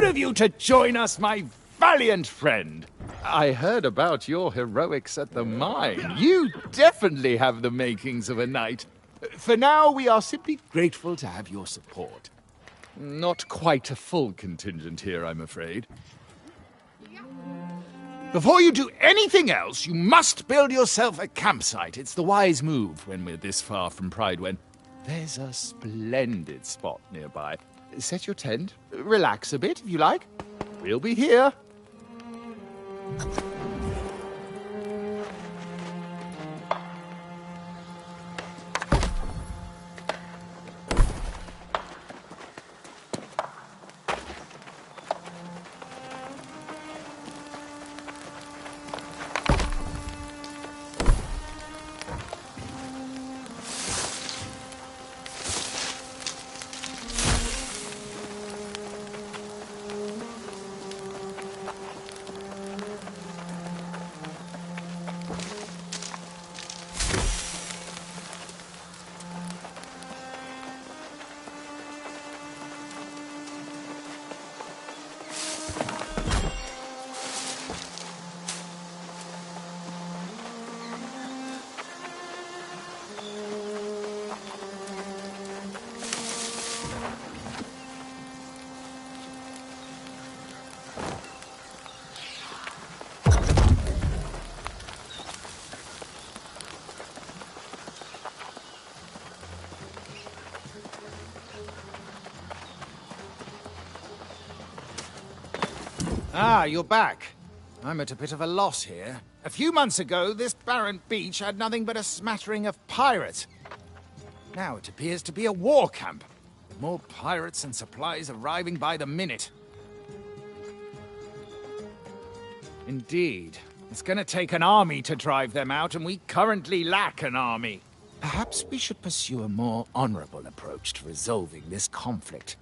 good of you to join us, my valiant friend. I heard about your heroics at the mine. You definitely have the makings of a knight. For now, we are simply grateful to have your support. Not quite a full contingent here, I'm afraid. Before you do anything else, you must build yourself a campsite. It's the wise move when we're this far from Pridewen. There's a splendid spot nearby. Set your tent, relax a bit if you like. We'll be here. Ah, you're back. I'm at a bit of a loss here. A few months ago, this barren beach had nothing but a smattering of pirates. Now it appears to be a war camp. More pirates and supplies arriving by the minute. Indeed. It's gonna take an army to drive them out, and we currently lack an army. Perhaps we should pursue a more honorable approach to resolving this conflict.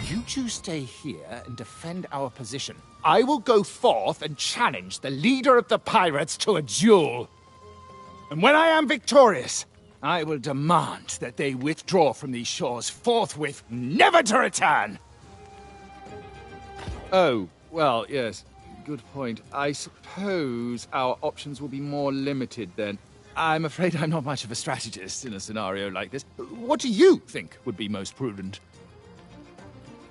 You two stay here and defend our position. I will go forth and challenge the leader of the pirates to a duel. And when I am victorious, I will demand that they withdraw from these shores forthwith, never to return! Oh, well, yes. Good point. I suppose our options will be more limited then. I'm afraid I'm not much of a strategist in a scenario like this. What do you think would be most prudent?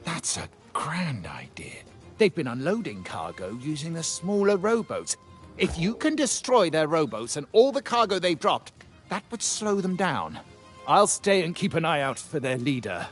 That's a grand idea. They've been unloading cargo using the smaller rowboats. If you can destroy their rowboats and all the cargo they've dropped, that would slow them down. I'll stay and keep an eye out for their leader.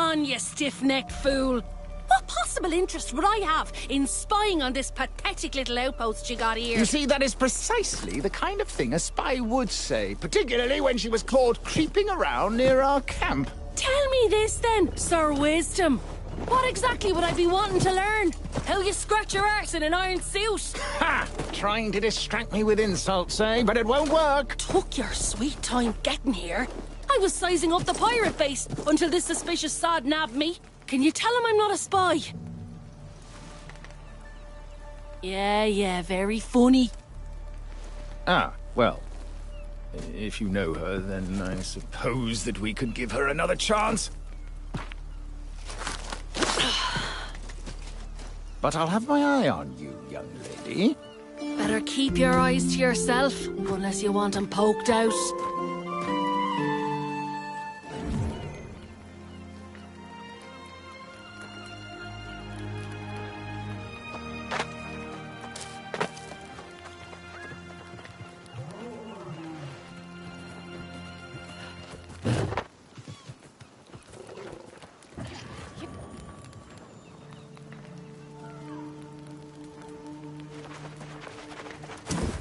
on, you stiff-necked fool. What possible interest would I have in spying on this pathetic little outpost you got here? You see, that is precisely the kind of thing a spy would say, particularly when she was caught creeping around near our camp. Tell me this then, Sir Wisdom. What exactly would I be wanting to learn? How you scratch your arse in an iron suit? Ha! Trying to distract me with insults, eh? But it won't work. Took your sweet time getting here. I was sizing up the pirate base until this suspicious sod nabbed me. Can you tell him I'm not a spy? Yeah, very funny. Ah, well, if you know her, then I suppose that we could give her another chance. But I'll have my eye on you, young lady. Better keep your eyes to yourself, unless you want 'em poked out.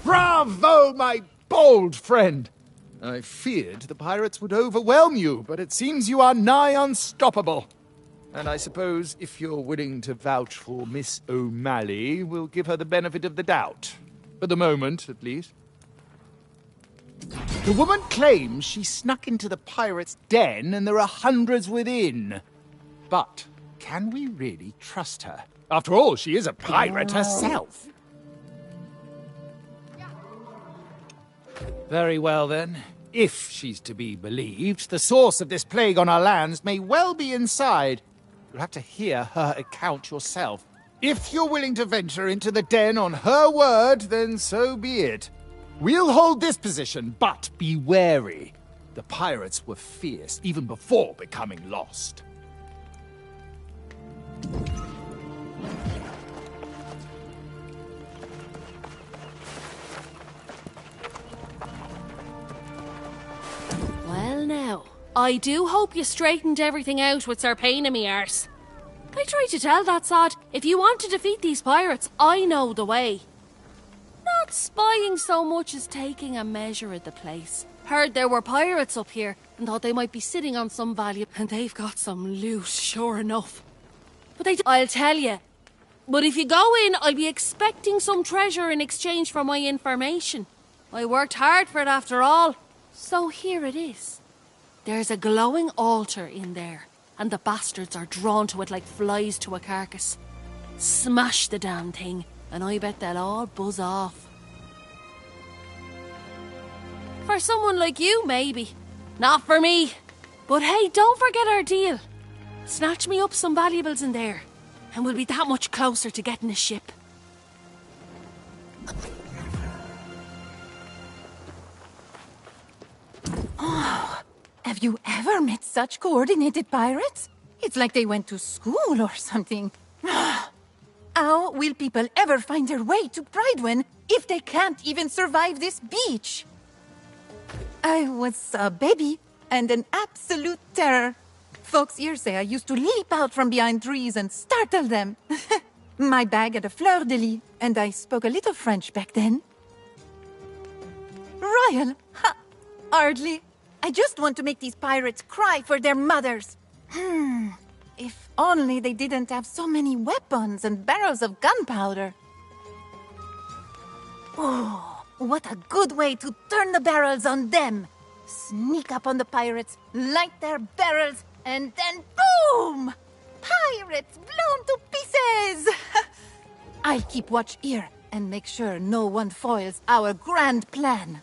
Bravo, my bold friend! I feared the pirates would overwhelm you, but it seems you are nigh unstoppable. And I suppose if you're willing to vouch for Miss O'Malley, we'll give her the benefit of the doubt. For the moment, at least. The woman claims she snuck into the pirates' den and there are hundreds within. But can we really trust her? After all, she is a pirate herself. Very well, then. If she's to be believed, the source of this plague on our lands may well be inside. You'll have to hear her account yourself. If you're willing to venture into the den on her word, then so be it. We'll hold this position, but be wary. The pirates were fierce even before becoming lost. Well now, I do hope you straightened everything out with Sir Pain in me arse. I tried to tell that sod, if you want to defeat these pirates, I know the way. Not spying so much as taking a measure of the place. Heard there were pirates up here, and thought they might be sitting on some value, and they've got some loot, sure enough. But I'll tell you. But if you go in, I'll be expecting some treasure in exchange for my information. I worked hard for it after all. So here it is. There's a glowing altar in there, and the bastards are drawn to it like flies to a carcass. Smash the damn thing, and I bet they'll all buzz off. For someone like you, maybe. Not for me. But hey, don't forget our deal. Snatch me up some valuables in there, and we'll be that much closer to getting a ship. Oh, have you ever met such coordinated pirates? It's like they went to school or something. How will people ever find their way to Bridewin if they can't even survive this beach? I was a baby and an absolute terror. Folks here say I used to leap out from behind trees and startle them. My bag had a fleur-de-lis, and I spoke a little French back then. Royal? Ha! Hardly. I just want to make these pirates cry for their mothers. If only they didn't have so many weapons and barrels of gunpowder. Oh, what a good way to turn the barrels on them. Sneak up on the pirates, light their barrels, and then boom! Pirates blown to pieces! I'll keep watch here and make sure no one foils our grand plan.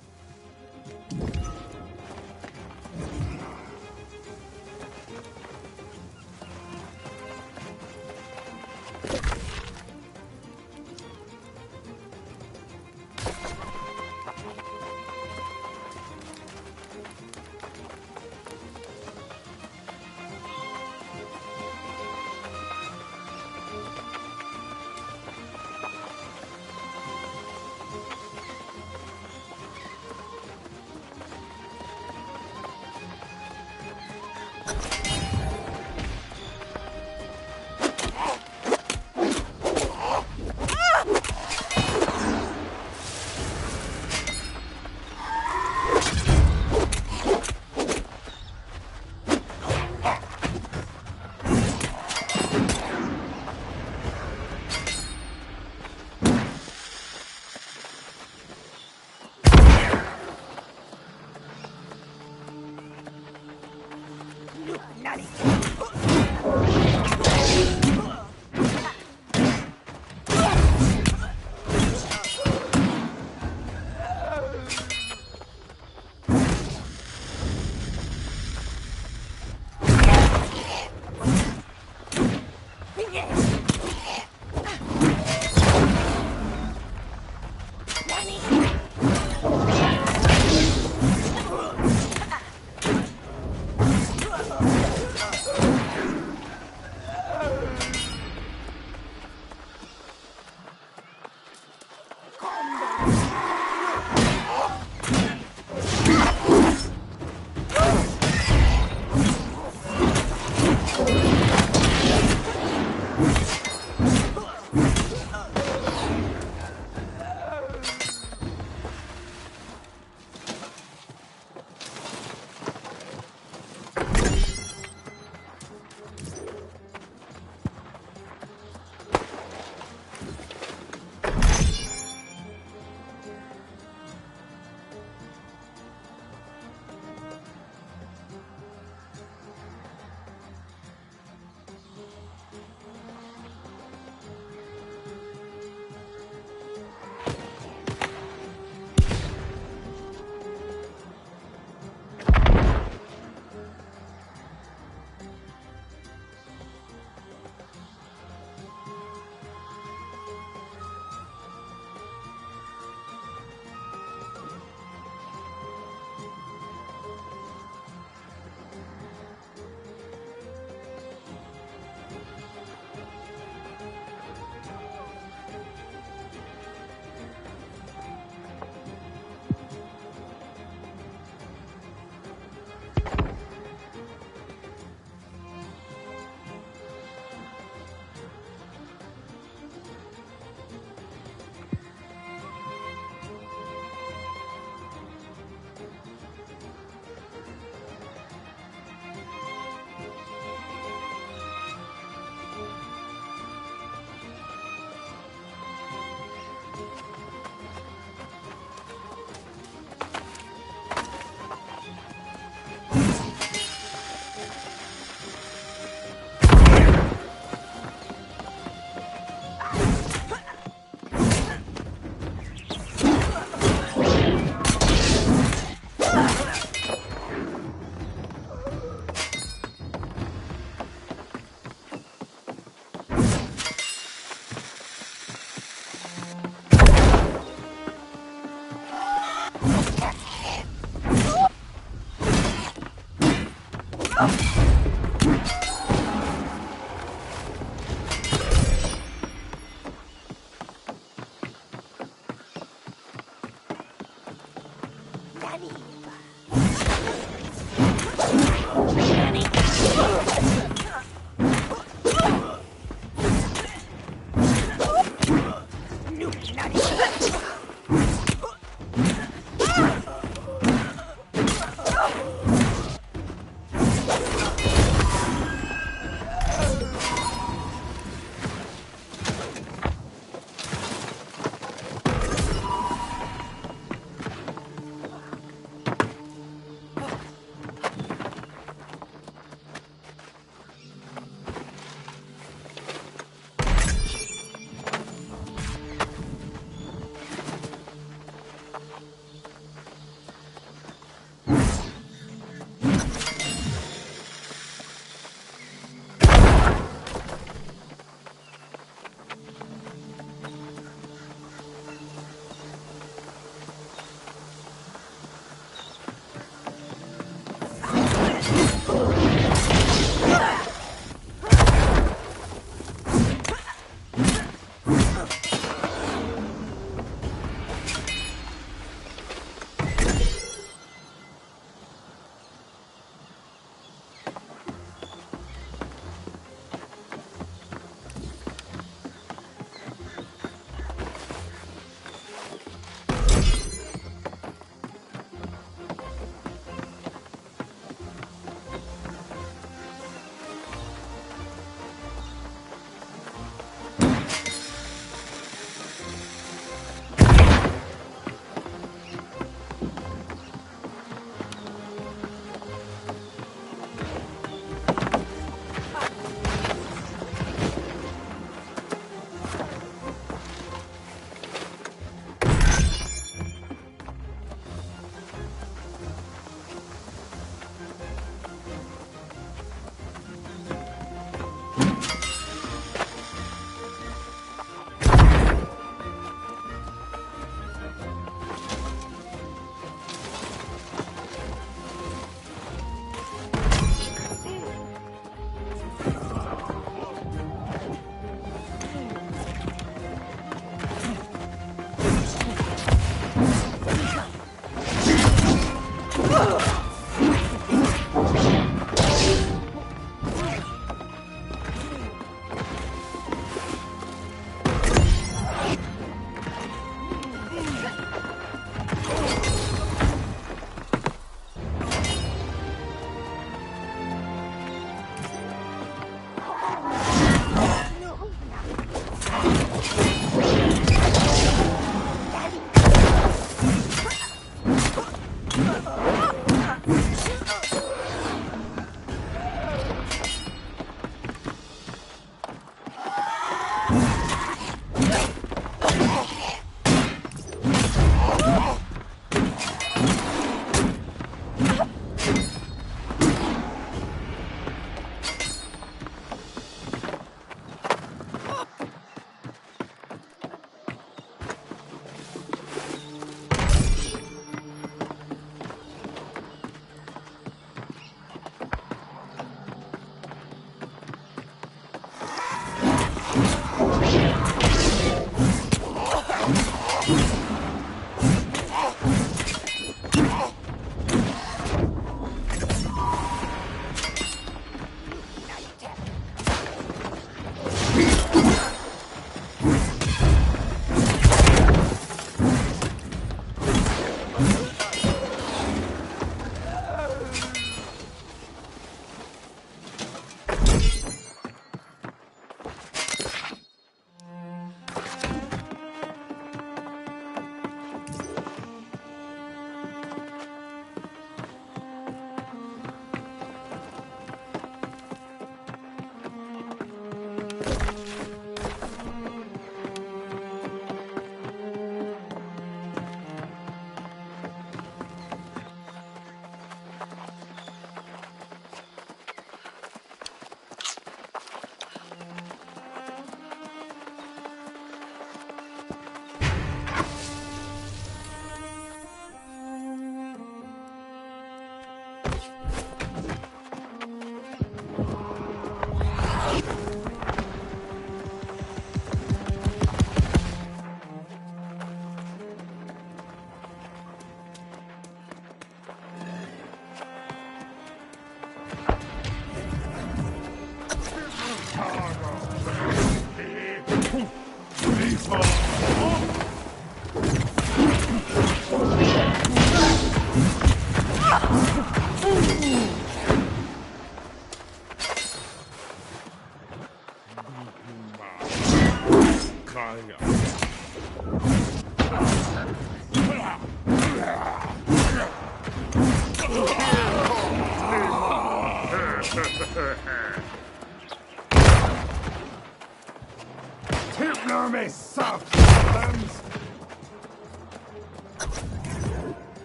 me soft bones!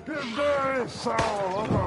Give me soul!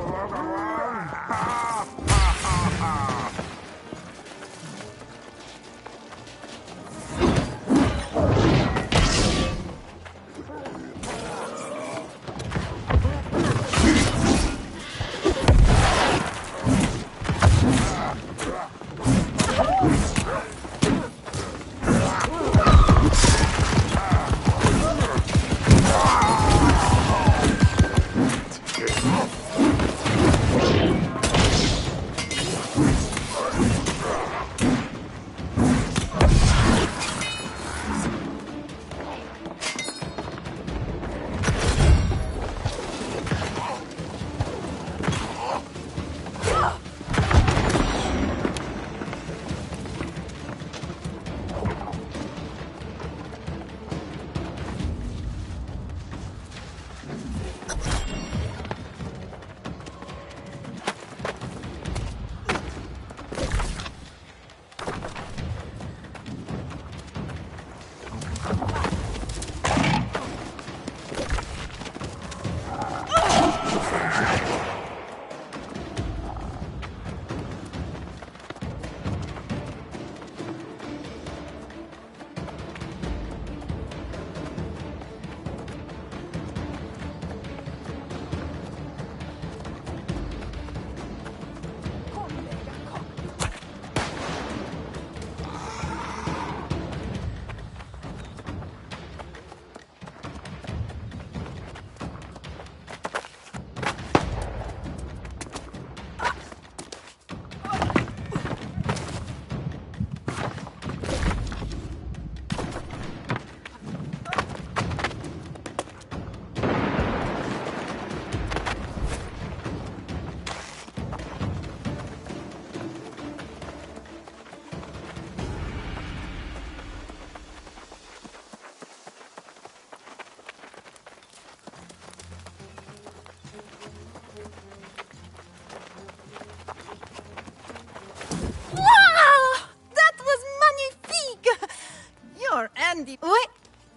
Andy. Wait!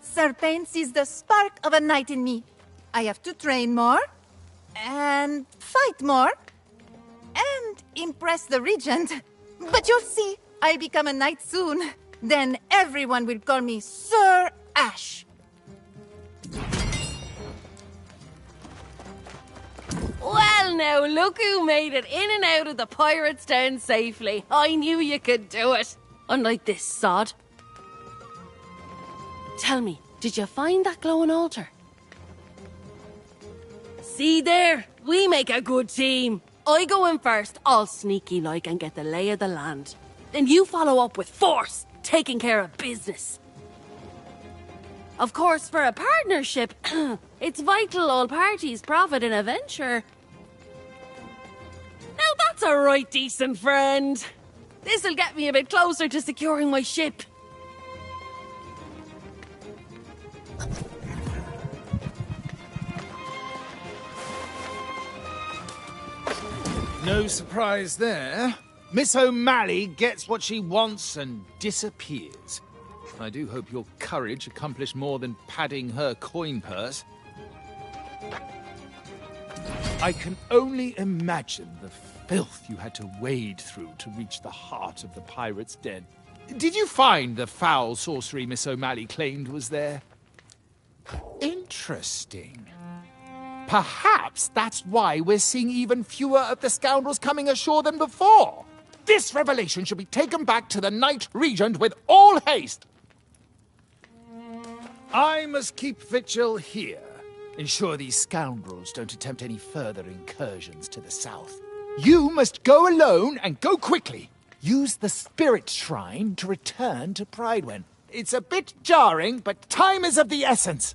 Serpent sees the spark of a knight in me. I have to train more, and fight more, and impress the regent. But you'll see, I'll become a knight soon. Then everyone will call me Sir Ash. Well, now, look who made it in and out of the pirates' den safely. I knew you could do it. Unlike this sod. Tell me, did you find that glowing altar? See there? We make a good team. I go in first, all sneaky like, and get the lay of the land. Then you follow up with force, taking care of business. Of course, for a partnership, it's vital all parties profit in a venture. Now that's a right decent friend. This'll get me a bit closer to securing my ship. No surprise there. Miss O'Malley gets what she wants and disappears. I do hope your courage accomplished more than padding her coin purse. I can only imagine the filth you had to wade through to reach the heart of the pirate's den. Did you find the foul sorcery Miss O'Malley claimed was there? Interesting. Perhaps that's why we're seeing even fewer of the scoundrels coming ashore than before. This revelation should be taken back to the Knight Regent with all haste. I must keep vigil here. Ensure these scoundrels don't attempt any further incursions to the south. You must go alone and go quickly. Use the spirit shrine to return to Pridewen. It's a bit jarring, but time is of the essence.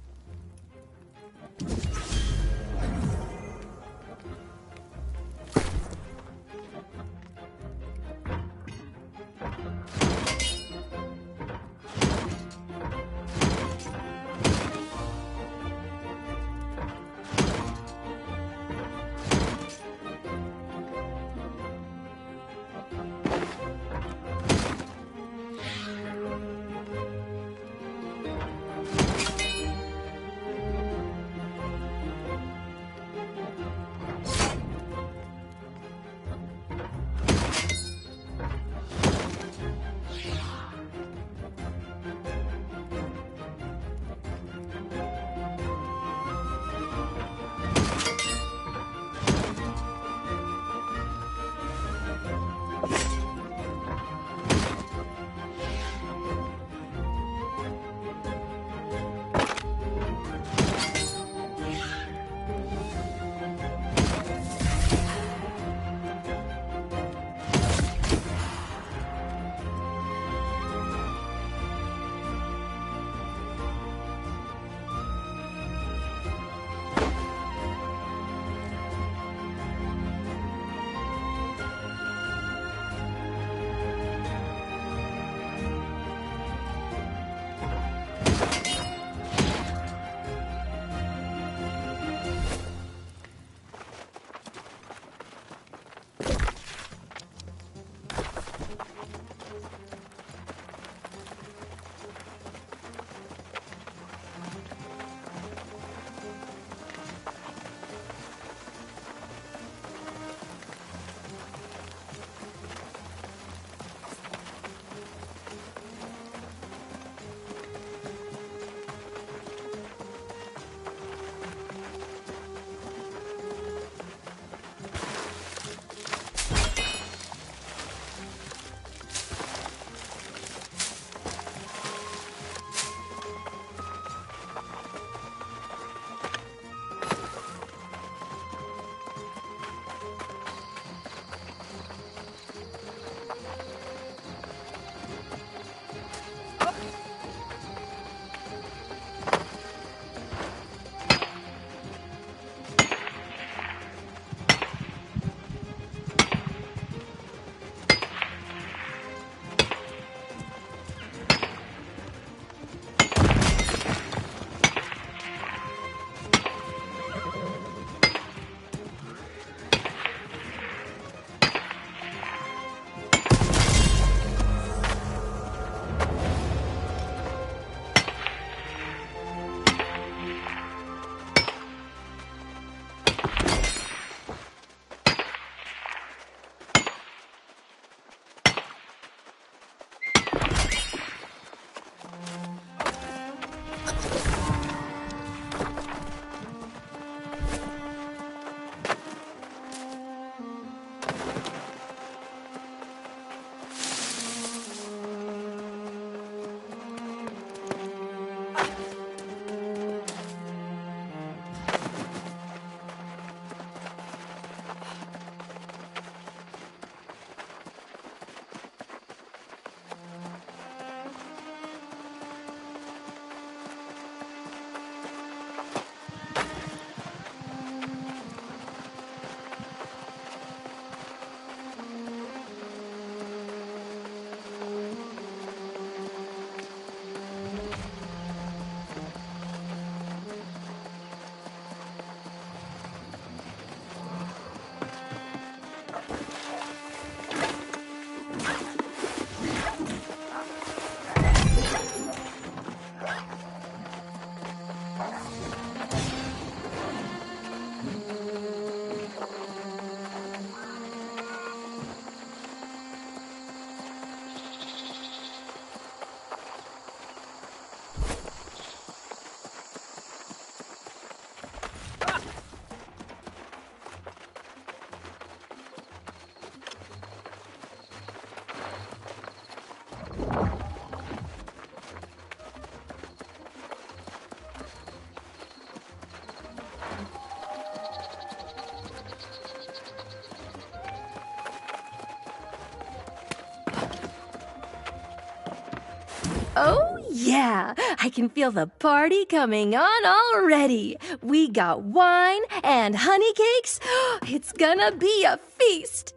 Oh, yeah. I can feel the party coming on already. We got wine and honey cakes. It's gonna be a feast.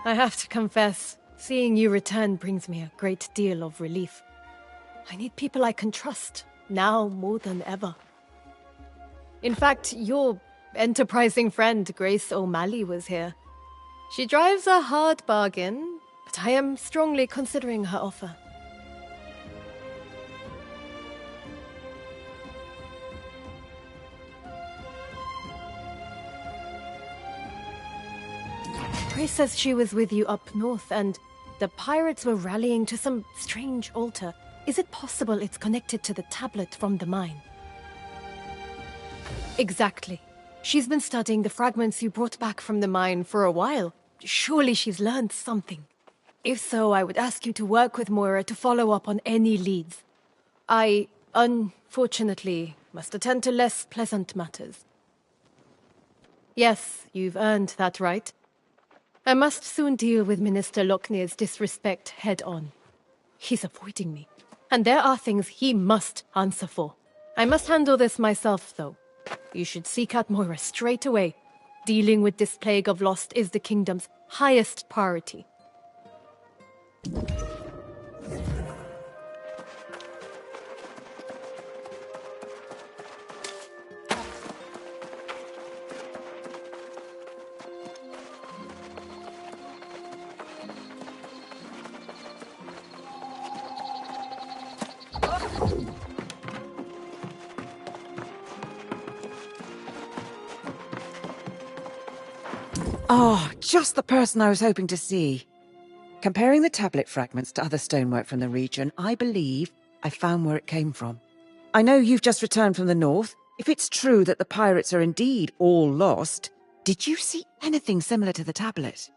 I have to confess, seeing you return brings me a great deal of relief. I need people I can trust, now more than ever. In fact, your enterprising friend Grace O'Malley was here. She drives a hard bargain, but I am strongly considering her offer. Grace says she was with you up north, and the pirates were rallying to some strange altar. Is it possible it's connected to the tablet from the mine? Exactly. She's been studying the fragments you brought back from the mine for a while. Surely she's learned something. If so, I would ask you to work with Moira to follow up on any leads. I, unfortunately, must attend to less pleasant matters. Yes, you've earned that right. I must soon deal with Minister Locknear's disrespect head-on. He's avoiding me, and there are things he must answer for. I must handle this myself, though. You should seek out Moira straight away. Dealing with this plague of lost is the kingdom's highest priority. Oh, just the person I was hoping to see. Comparing the tablet fragments to other stonework from the region, I believe I found where it came from. I know you've just returned from the north. If it's true that the pirates are indeed all lost, did you see anything similar to the tablet?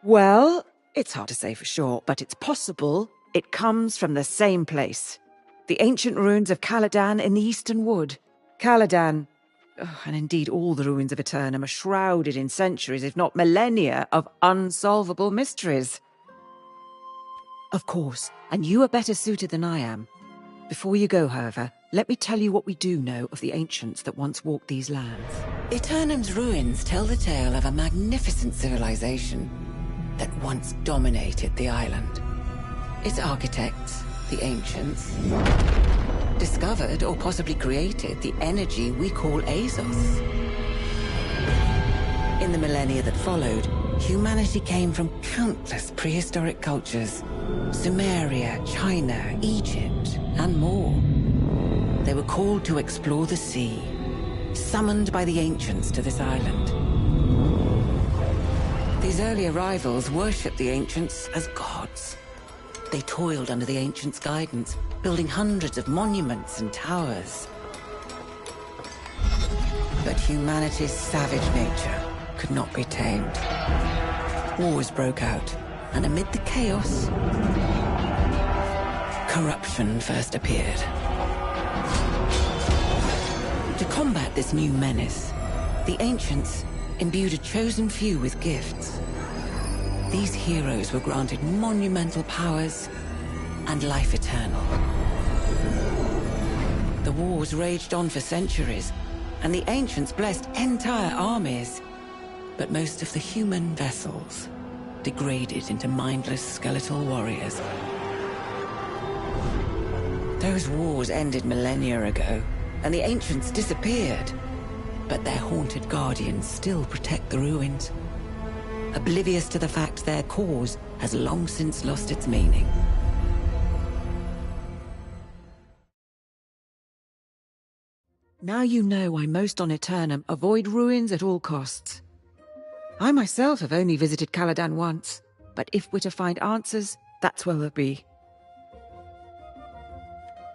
Well, it's hard to say for sure, but it's possible it comes from the same place. The ancient ruins of Caladan in the Eastern Wood. Caladan, and indeed all the ruins of Aeternum, are shrouded in centuries, if not millennia, of unsolvable mysteries. Of course, and you are better suited than I am. Before you go, however, let me tell you what we do know of the ancients that once walked these lands. Aeternum's ruins tell the tale of a magnificent civilization that once dominated the island. Its architects, the ancients, discovered or possibly created the energy we call Azoth. In the millennia that followed, humanity came from countless prehistoric cultures: Sumeria, China, Egypt, and more. They were called to explore the sea, summoned by the ancients to this island. These early arrivals worshipped the ancients as gods. They toiled under the ancients' guidance, building hundreds of monuments and towers. But humanity's savage nature could not be tamed. Wars broke out, and amid the chaos, corruption first appeared. To combat this new menace, the ancients imbued a chosen few with gifts. These heroes were granted monumental powers and life eternal. The wars raged on for centuries, and the ancients blessed entire armies. But most of the human vessels degraded into mindless skeletal warriors. Those wars ended millennia ago, and the ancients disappeared. But their haunted guardians still protect the ruins, oblivious to the fact their cause has long since lost its meaning. Now you know why most on Aeternum avoid ruins at all costs. I myself have only visited Caladan once, but if we're to find answers, that's where we'll be.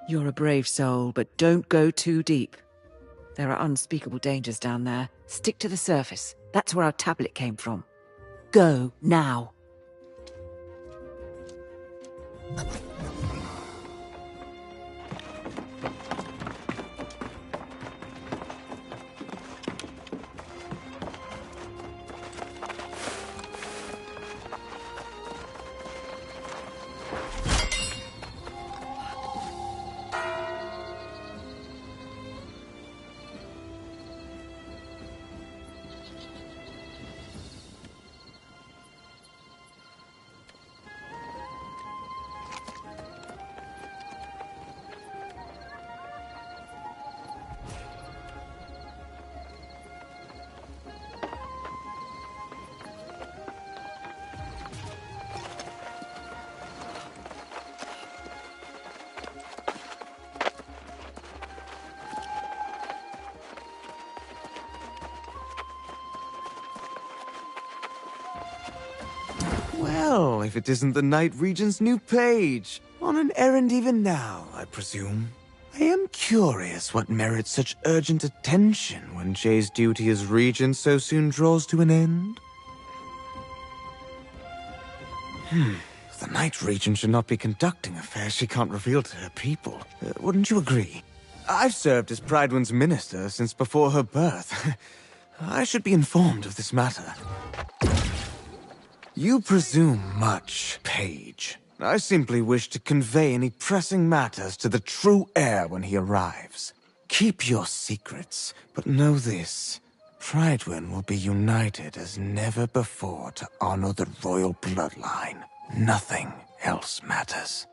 You're a brave soul, but don't go too deep. There are unspeakable dangers down there. Stick to the surface. That's where our tablet came from. Go, now. Well, if it isn't the Night Regent's new page. On an errand even now, I presume. I am curious what merits such urgent attention when Jay's duty as regent so soon draws to an end. The Night Regent should not be conducting affairs she can't reveal to her people. Wouldn't you agree? I've served as Pridewin's minister since before her birth. I should be informed of this matter. You presume much, Page. I simply wish to convey any pressing matters to the true heir when he arrives. Keep your secrets, but know this. Pridewin will be united as never before to honor the royal bloodline. Nothing else matters.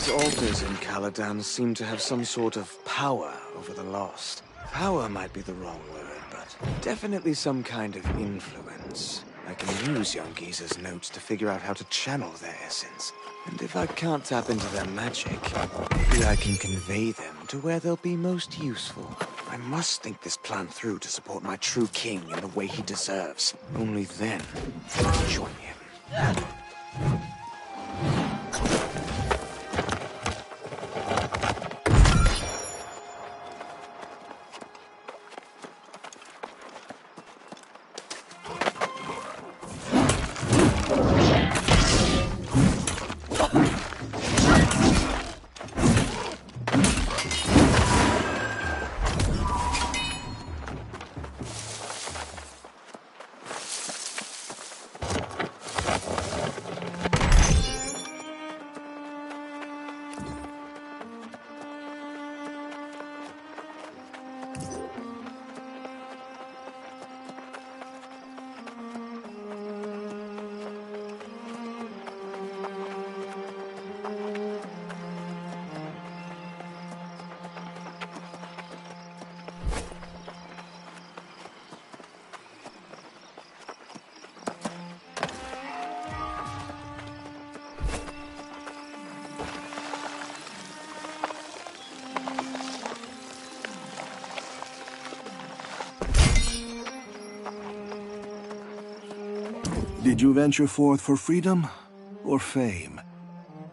These altars in Caladan seem to have some sort of power over the lost. Power might be the wrong word, but definitely some kind of influence. I can use young Giza's notes to figure out how to channel their essence. And if I can't tap into their magic, maybe I can convey them to where they'll be most useful. I must think this plan through to support my true king in the way he deserves. Only then I can join him. Did you venture forth for freedom or fame?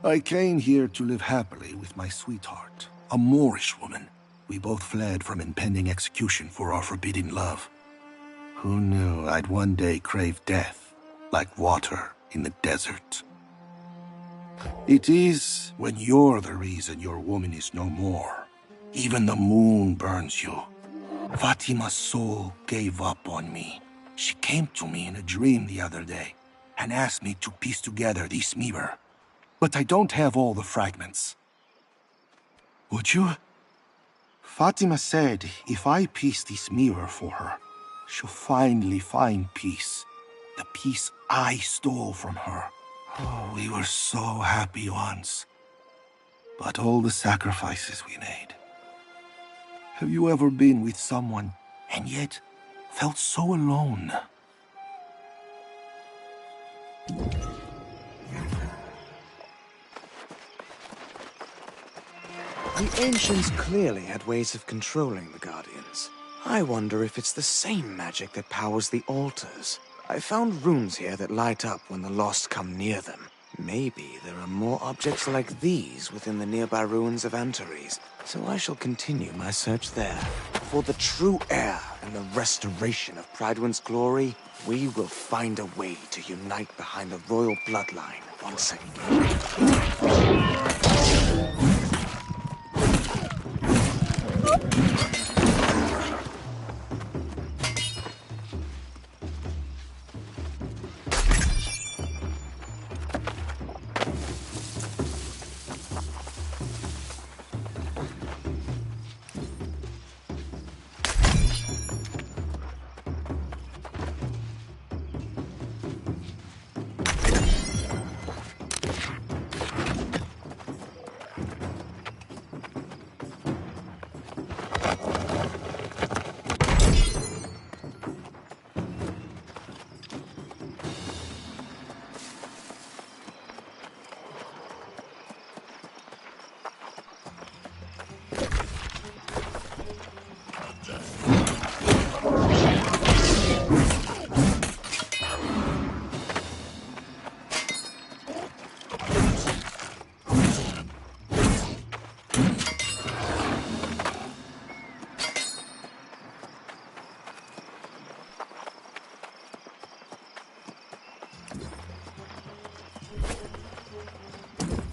I came here to live happily with my sweetheart, a Moorish woman. We both fled from impending execution for our forbidden love. Who knew I'd one day crave death, like water in the desert? It is when you're the reason your woman is no more. Even the moon burns you. Fatima's soul gave up on me. She came to me in a dream the other day and asked me to piece together this mirror. But I don't have all the fragments. Would you? Fatima said if I piece this mirror for her, she'll finally find peace. The peace I stole from her. Oh, we were so happy once. But all the sacrifices we made. Have you ever been with someone and yet felt so alone? The ancients clearly had ways of controlling the Guardians. I wonder if it's the same magic that powers the altars. I found runes here that light up when the lost come near them. Maybe there are more objects like these within the nearby ruins of Antares, so I shall continue my search there. For the true heir and the restoration of Pridewin's glory, we will find a way to unite behind the royal bloodline once again.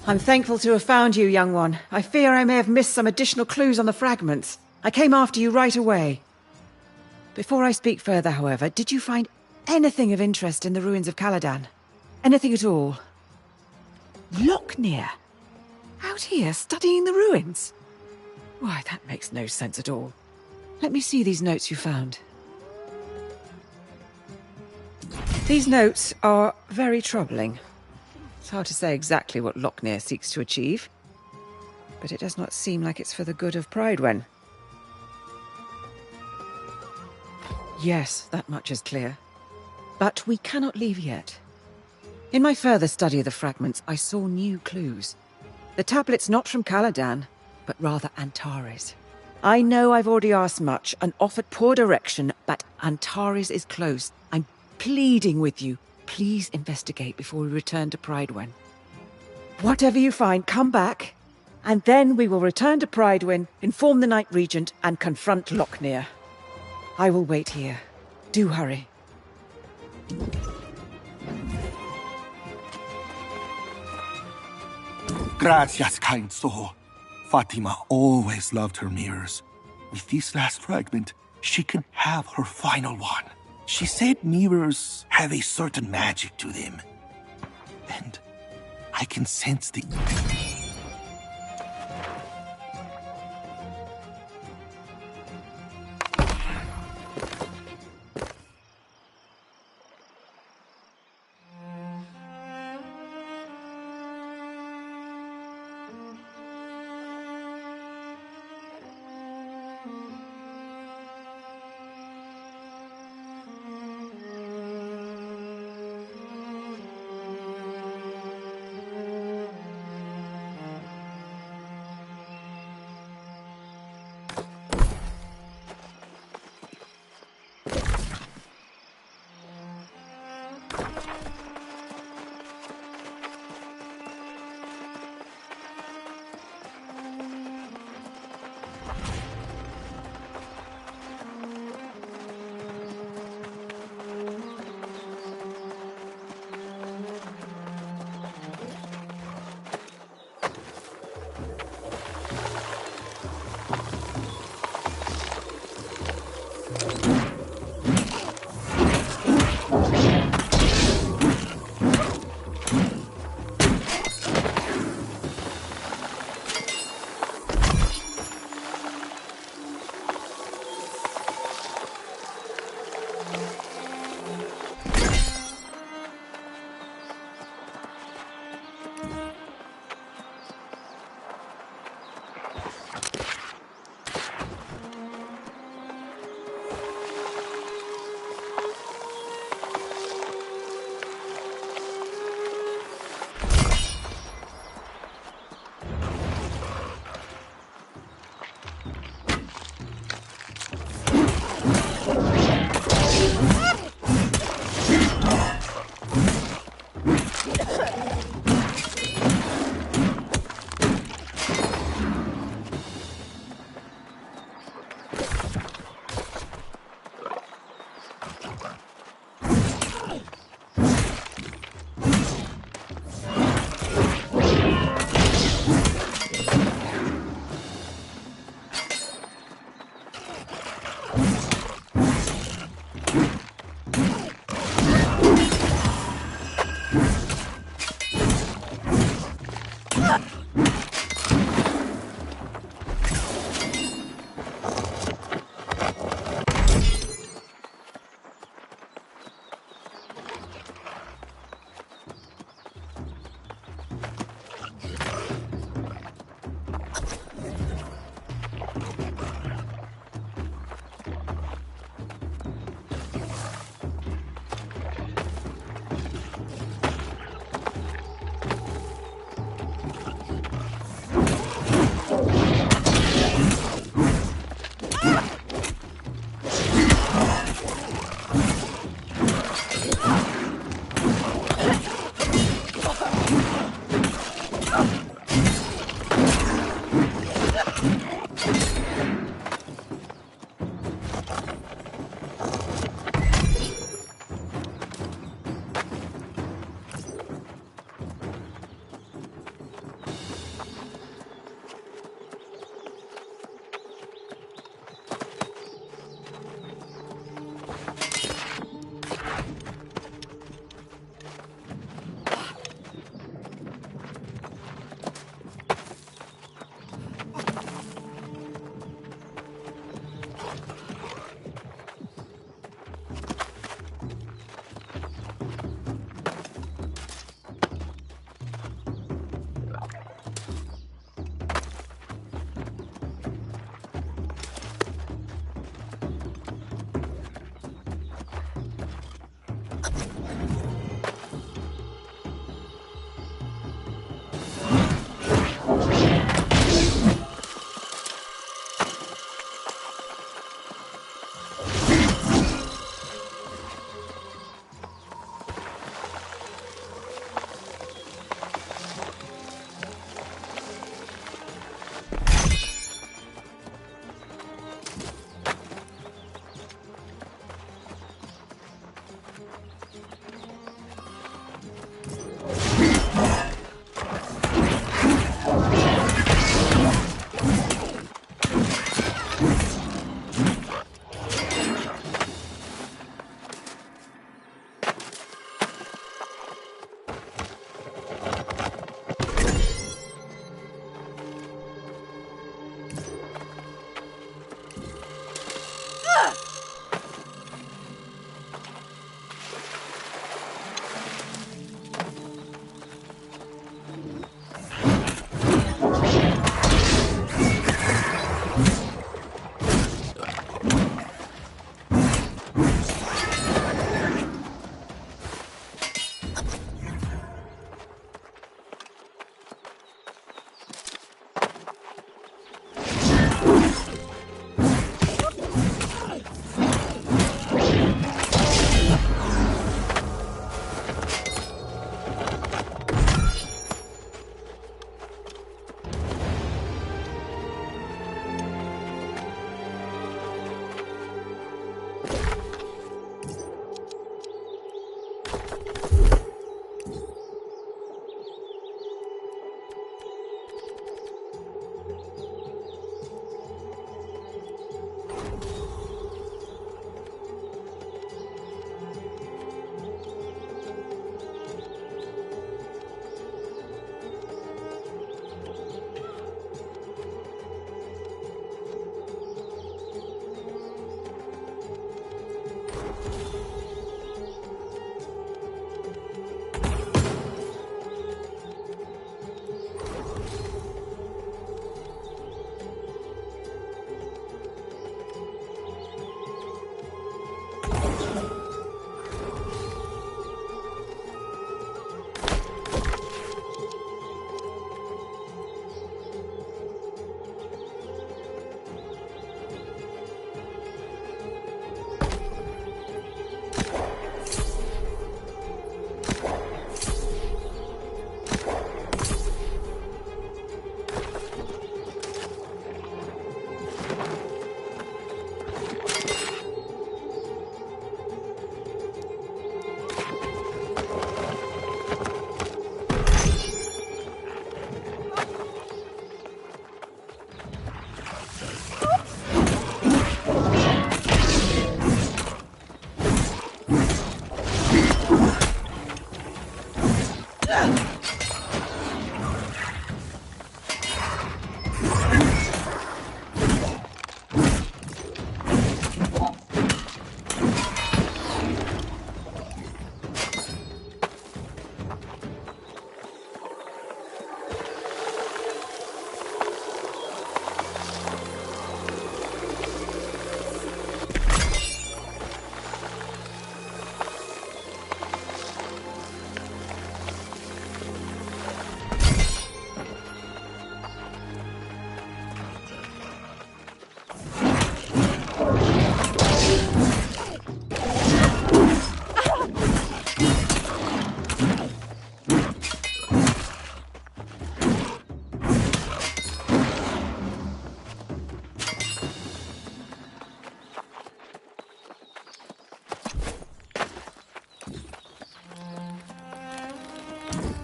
I'm thankful to have found you, young one. I fear I may have missed some additional clues on the fragments. I came after you right away. Before I speak further, however, did you find anything of interest in the ruins of Caladan? Anything at all? Locknear? Out here, studying the ruins? Why, that makes no sense at all. Let me see these notes you found. These notes are very troubling. It's hard to say exactly what Locknear seeks to achieve. but it does not seem like it's for the good of Pridwen. Yes, that much is clear. But we cannot leave yet. In my further study of the fragments, I saw new clues. The tablet's not from Caladan, but rather Antares. I know I've already asked much and offered poor direction, but Antares is close. I'm pleading with you. Please investigate before we return to Pridwen. Whatever you find, come back, and then we will return to Pridwen, inform the Night Regent, and confront Locknear. I will wait here. Do hurry. Gracias, kind soul. Fatima always loved her mirrors. With this last fragment, she can have her final one. She said mirrors have a certain magic to them. And I can sense the...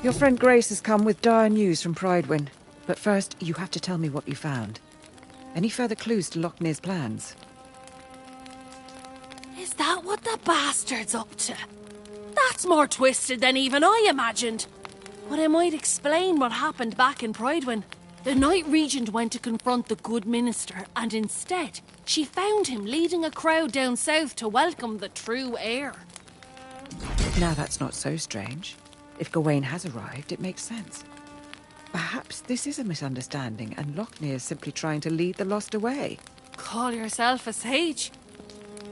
Your friend Grace has come with dire news from Pridewin. But first, you have to tell me what you found. Any further clues to Lochner's plans? Is that what the bastard's up to? That's more twisted than even I imagined. But it might explain what happened back in Pridewin. The Night Regent went to confront the good minister, and instead, she found him leading a crowd down south to welcome the true heir. Now that's not so strange. If Gawain has arrived, it makes sense. Perhaps this is a misunderstanding, and Lochner is simply trying to lead the lost away. Call yourself a sage?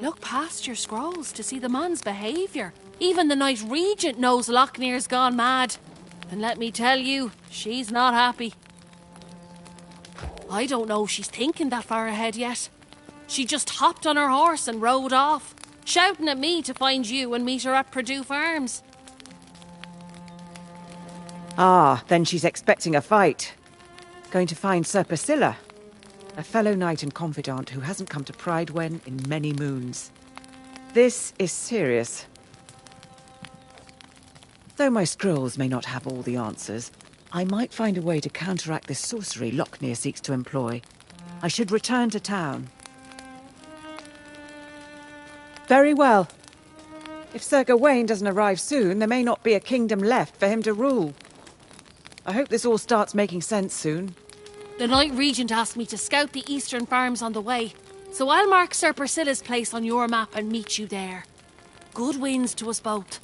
Look past your scrolls to see the man's behaviour. Even the Night Regent knows Lochner's gone mad. And let me tell you, she's not happy. I don't know if she's thinking that far ahead yet. She just hopped on her horse and rode off, shouting at me to find you and meet her at Purdue Farms. Ah, then she's expecting a fight. Going to find Sir Priscilla, a fellow knight and confidant who hasn't come to Pridewin in many moons. This is serious. Though my scrolls may not have all the answers, I might find a way to counteract this sorcery Lochner seeks to employ. I should return to town. Very well. If Sir Gawain doesn't arrive soon, there may not be a kingdom left for him to rule. I hope this all starts making sense soon. The Night Regent asked me to scout the eastern farms on the way, so I'll mark Sir Priscilla's place on your map and meet you there. Good winds to us both.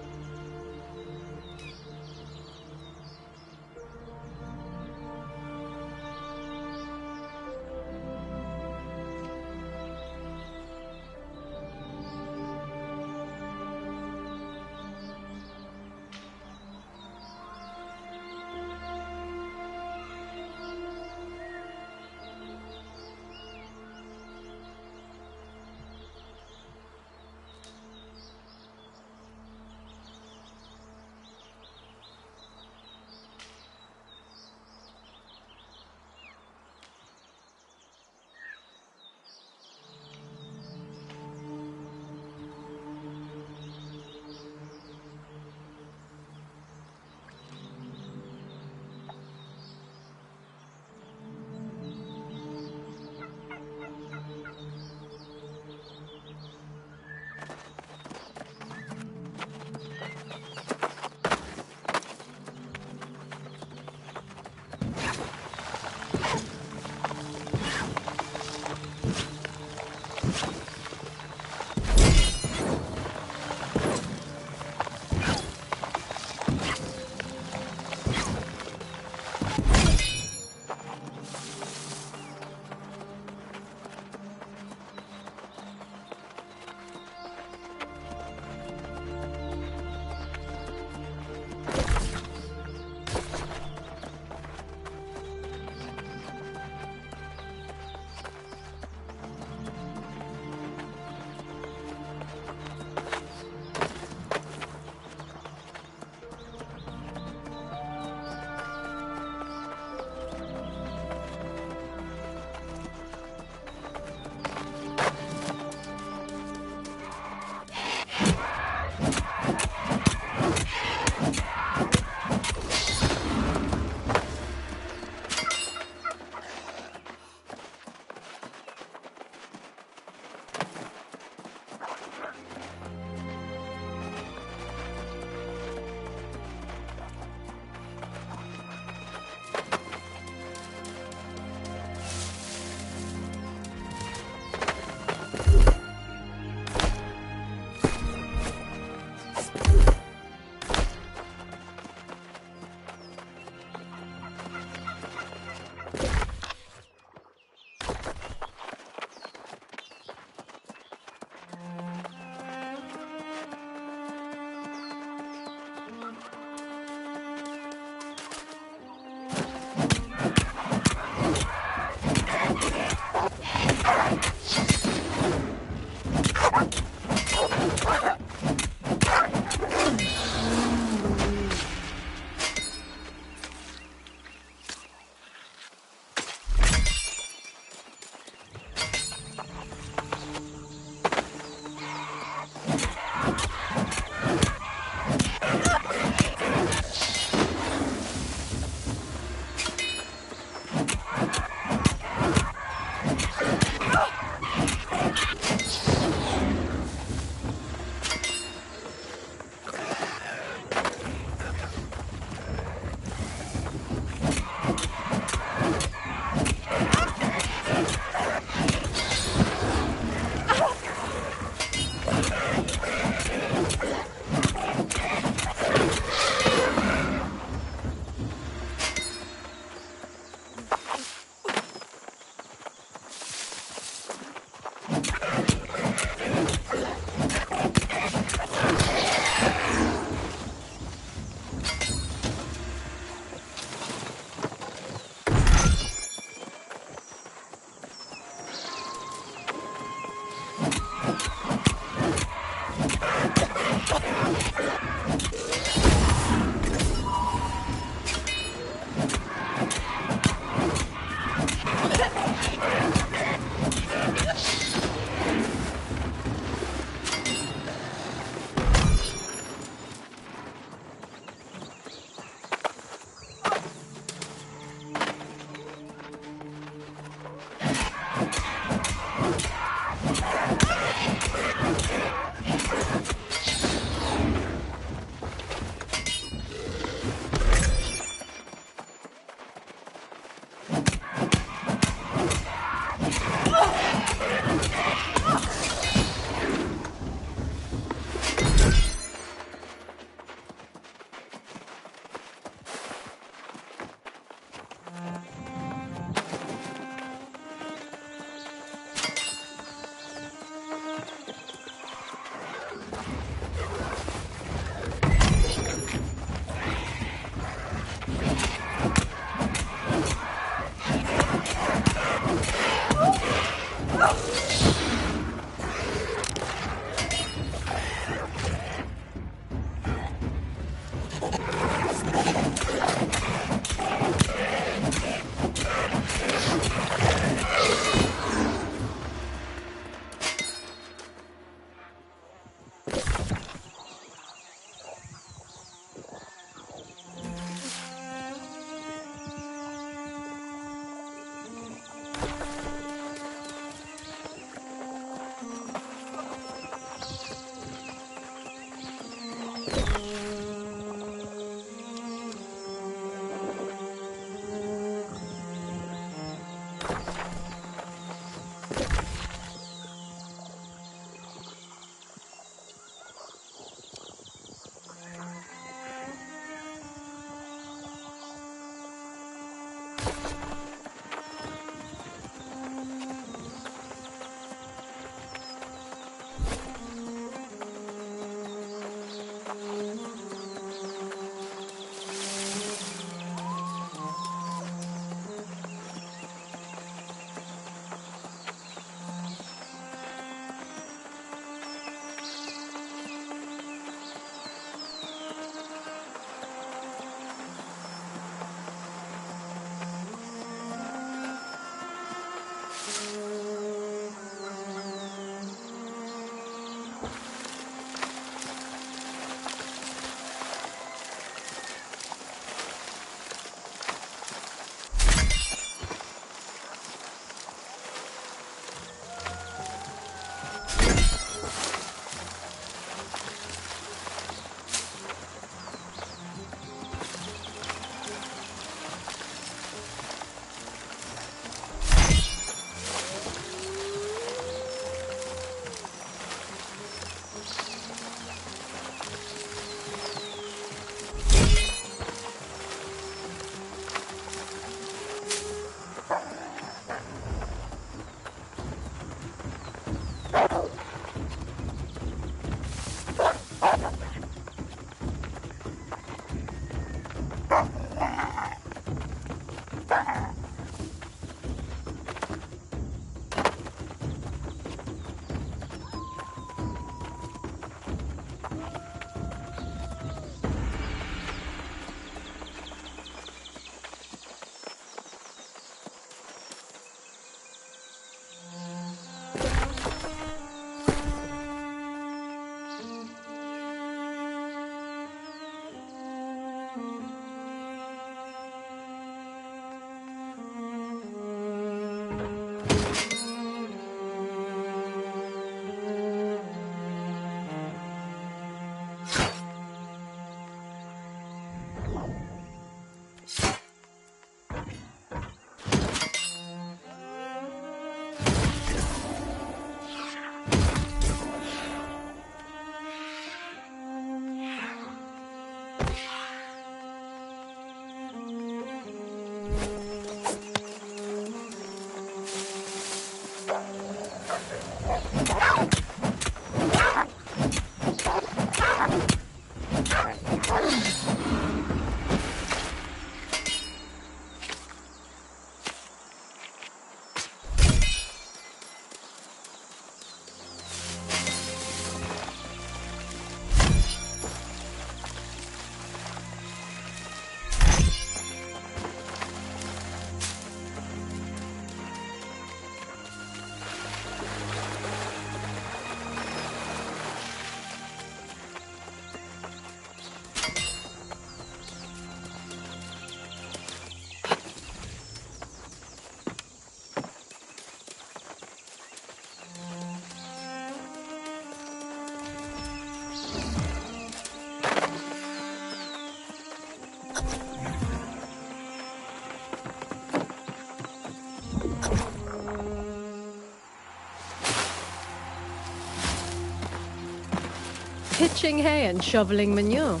Pitching hay and shoveling manure.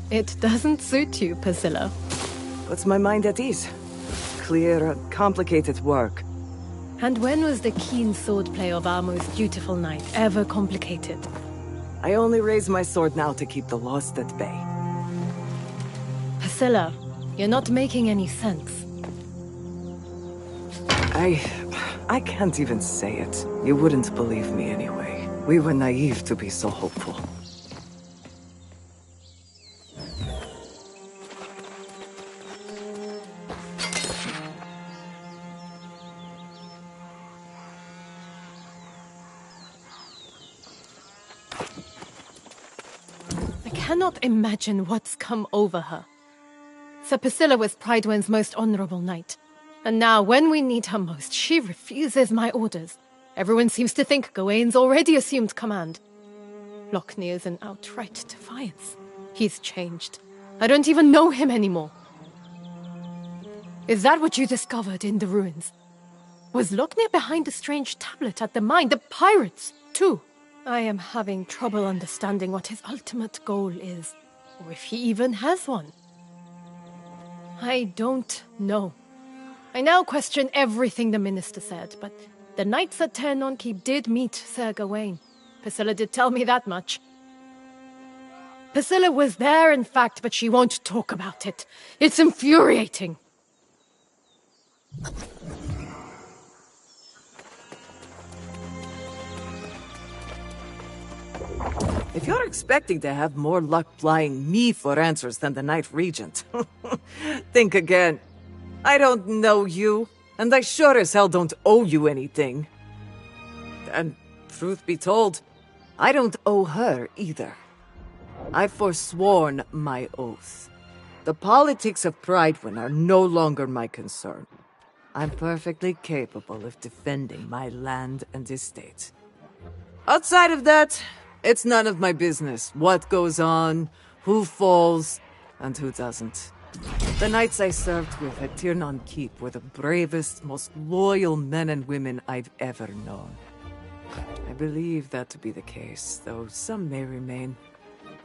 It doesn't suit you, Priscilla. Puts my mind at ease. Clear, complicated work. And when was the keen swordplay of our most dutiful knight ever complicated? I only raise my sword now to keep the lost at bay. Priscilla, you're not making any sense. I can't even say it. You wouldn't believe me anyway. We were naive to be so hopeful. I cannot imagine what's come over her. Sir Priscilla was Prydwen's most honorable knight. And now, when we need her most, she refuses my orders. Everyone seems to think Gawain's already assumed command. Lockney is an outright defiance. He's changed. I don't even know him anymore. Is that what you discovered in the ruins? Was Lockney behind the strange tablet at the mine? The pirates, too? I am having trouble understanding what his ultimate goal is, or if he even has one. I don't know. I now question everything the minister said, but the knights at Aeternum keep did meet Sir Gawain. Priscilla did tell me that much. Priscilla was there, in fact, but she won't talk about it. It's infuriating. If you're expecting to have more luck plying me for answers than the Knight Regent, think again. I don't know you. And I sure as hell don't owe you anything. And truth be told, I don't owe her either. I've forsworn my oath. The politics of Pridewind are no longer my concern. I'm perfectly capable of defending my land and estate. Outside of that, it's none of my business what goes on, who falls, and who doesn't. The knights I served with at Aeternum Keep were the bravest, most loyal men and women I've ever known. I believe that to be the case, though some may remain.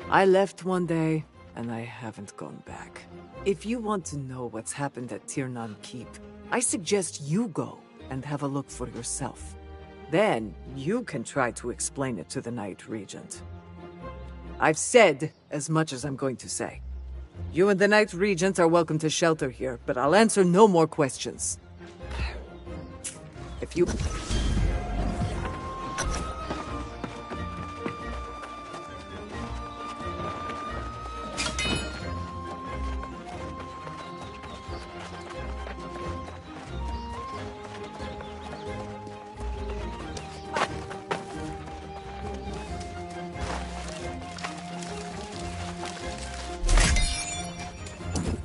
I left one day, and I haven't gone back. If you want to know what's happened at Aeternum Keep, I suggest you go and have a look for yourself. Then, you can try to explain it to the Knight Regent. I've said as much as I'm going to say. You and the Knight Regent are welcome to shelter here, but I'll answer no more questions. If you...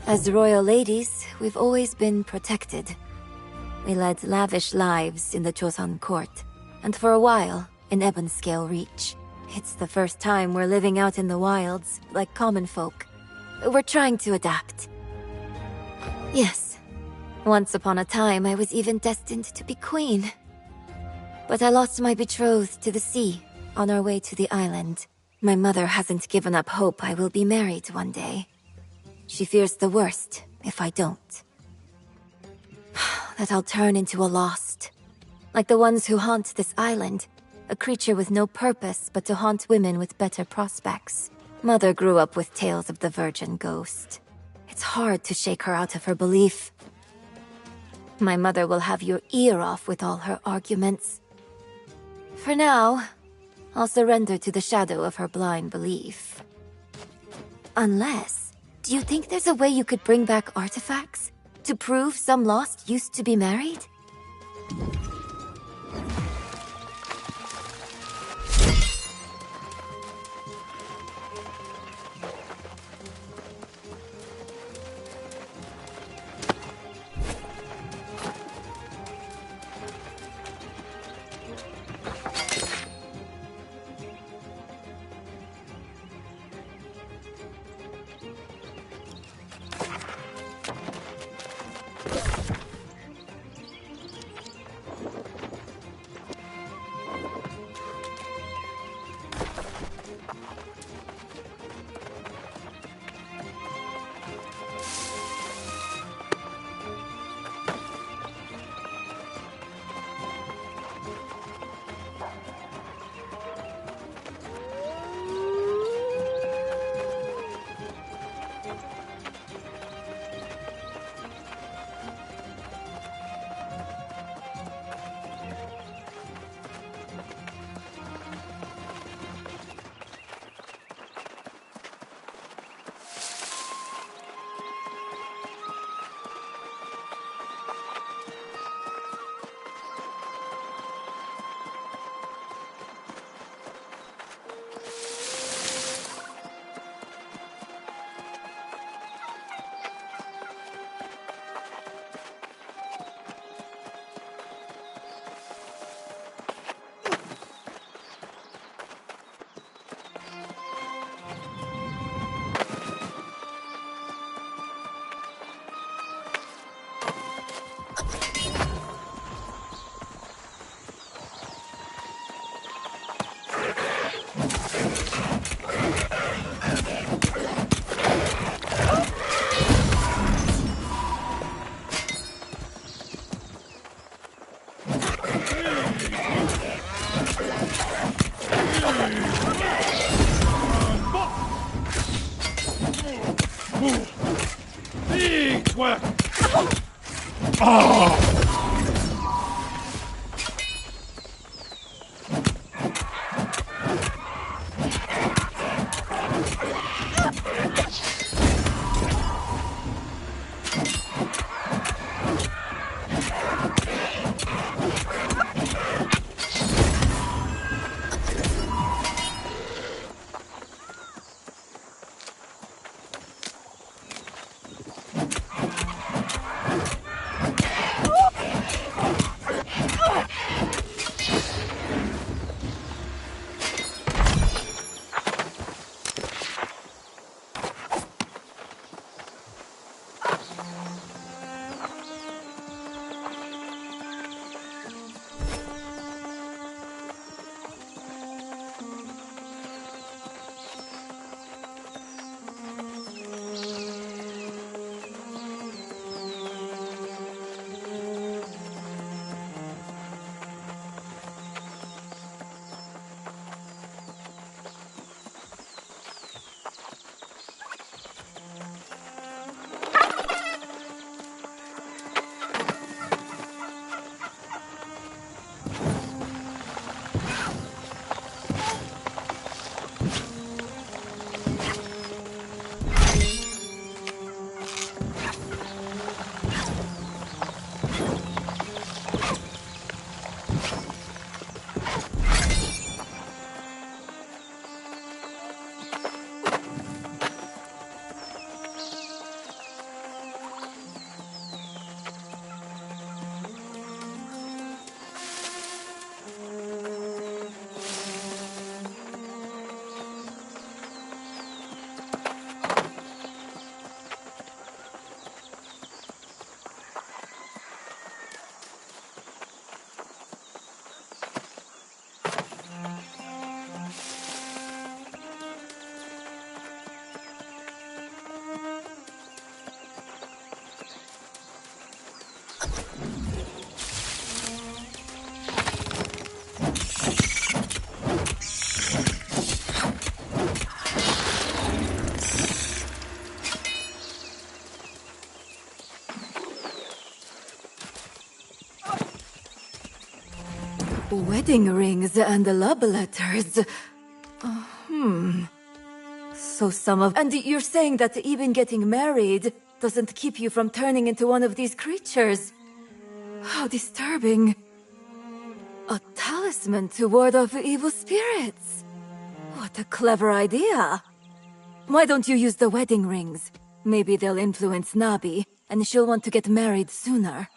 As royal ladies, we've always been protected. We led lavish lives in the Joseon court, and for a while, in Ebonscale Reach. It's the first time we're living out in the wilds, like common folk. We're trying to adapt. Yes, once upon a time I was even destined to be queen. But I lost my betrothed to the sea, on our way to the island. My mother hasn't given up hope I will be married one day. She fears the worst if I don't. That I'll turn into a lost. Like the ones who haunt this island. A creature with no purpose but to haunt women with better prospects. Mother grew up with tales of the virgin ghost. It's hard to shake her out of her belief. My mother will have your ear off with all her arguments. For now, I'll surrender to the shadow of her blind belief. Unless... do you think there's a way you could bring back artifacts? To prove some lost used to be married? Big work! Oh! Wedding rings and love letters. So some of... And you're saying that even getting married doesn't keep you from turning into one of these creatures. How disturbing. A talisman to ward off evil spirits. What a clever idea. Why don't you use the wedding rings? Maybe they'll influence Nabi, and she'll want to get married sooner.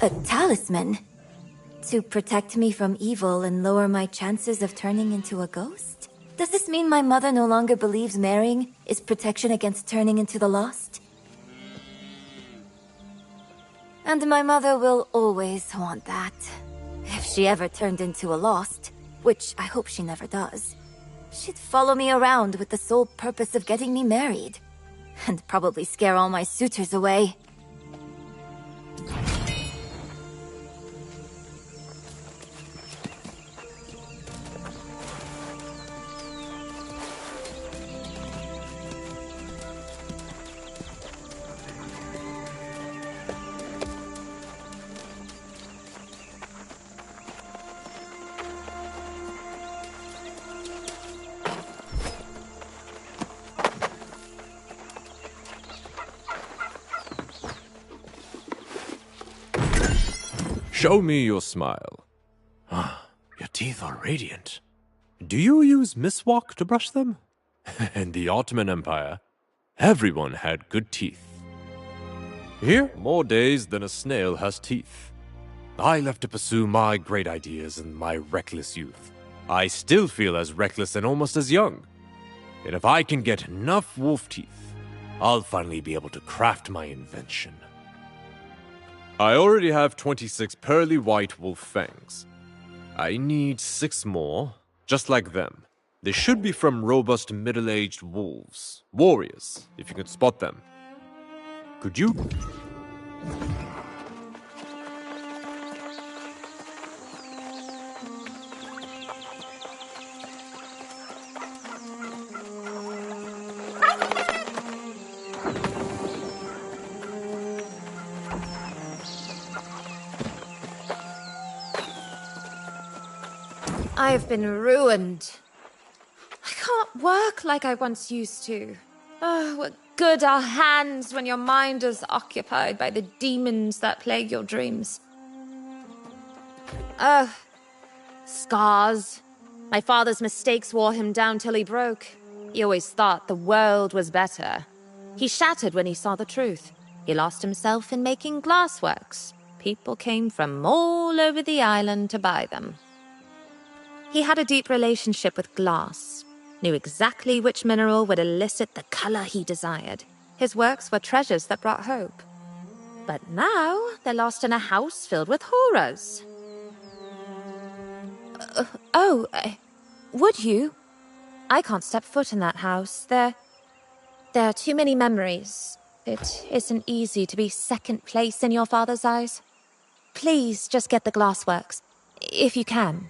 A talisman? To protect me from evil and lower my chances of turning into a ghost? Does this mean my mother no longer believes marrying is protection against turning into the lost? And my mother will always want that. If she ever turned into a lost, which I hope she never does, she'd follow me around with the sole purpose of getting me married. And probably scare all my suitors away. Show me your smile. Your teeth are radiant. Do you use miswak to brush them? In the Ottoman Empire, everyone had good teeth. Here, more days than a snail has teeth. I left to pursue my great ideas in my reckless youth. I still feel as reckless and almost as young. And if I can get enough wolf teeth, I'll finally be able to craft my invention. I already have 26 pearly white wolf fangs. I need 6 more, just like them. They should be from robust middle-aged wolves. Warriors, if you can spot them. Could you? I've been ruined. I can't work like I once used to. Oh, what good are hands when your mind is occupied by the demons that plague your dreams? Scars. My father's mistakes wore him down till he broke. He always thought the world was better. He shattered when he saw the truth. He lost himself in making glassworks. People came from all over the island to buy them. He had a deep relationship with glass, knew exactly which mineral would elicit the color he desired. His works were treasures that brought hope. But now, they're lost in a house filled with horrors. Would you? I can't step foot in that house. There are too many memories. It isn't easy to be second place in your father's eyes. Please just get the glassworks, if you can.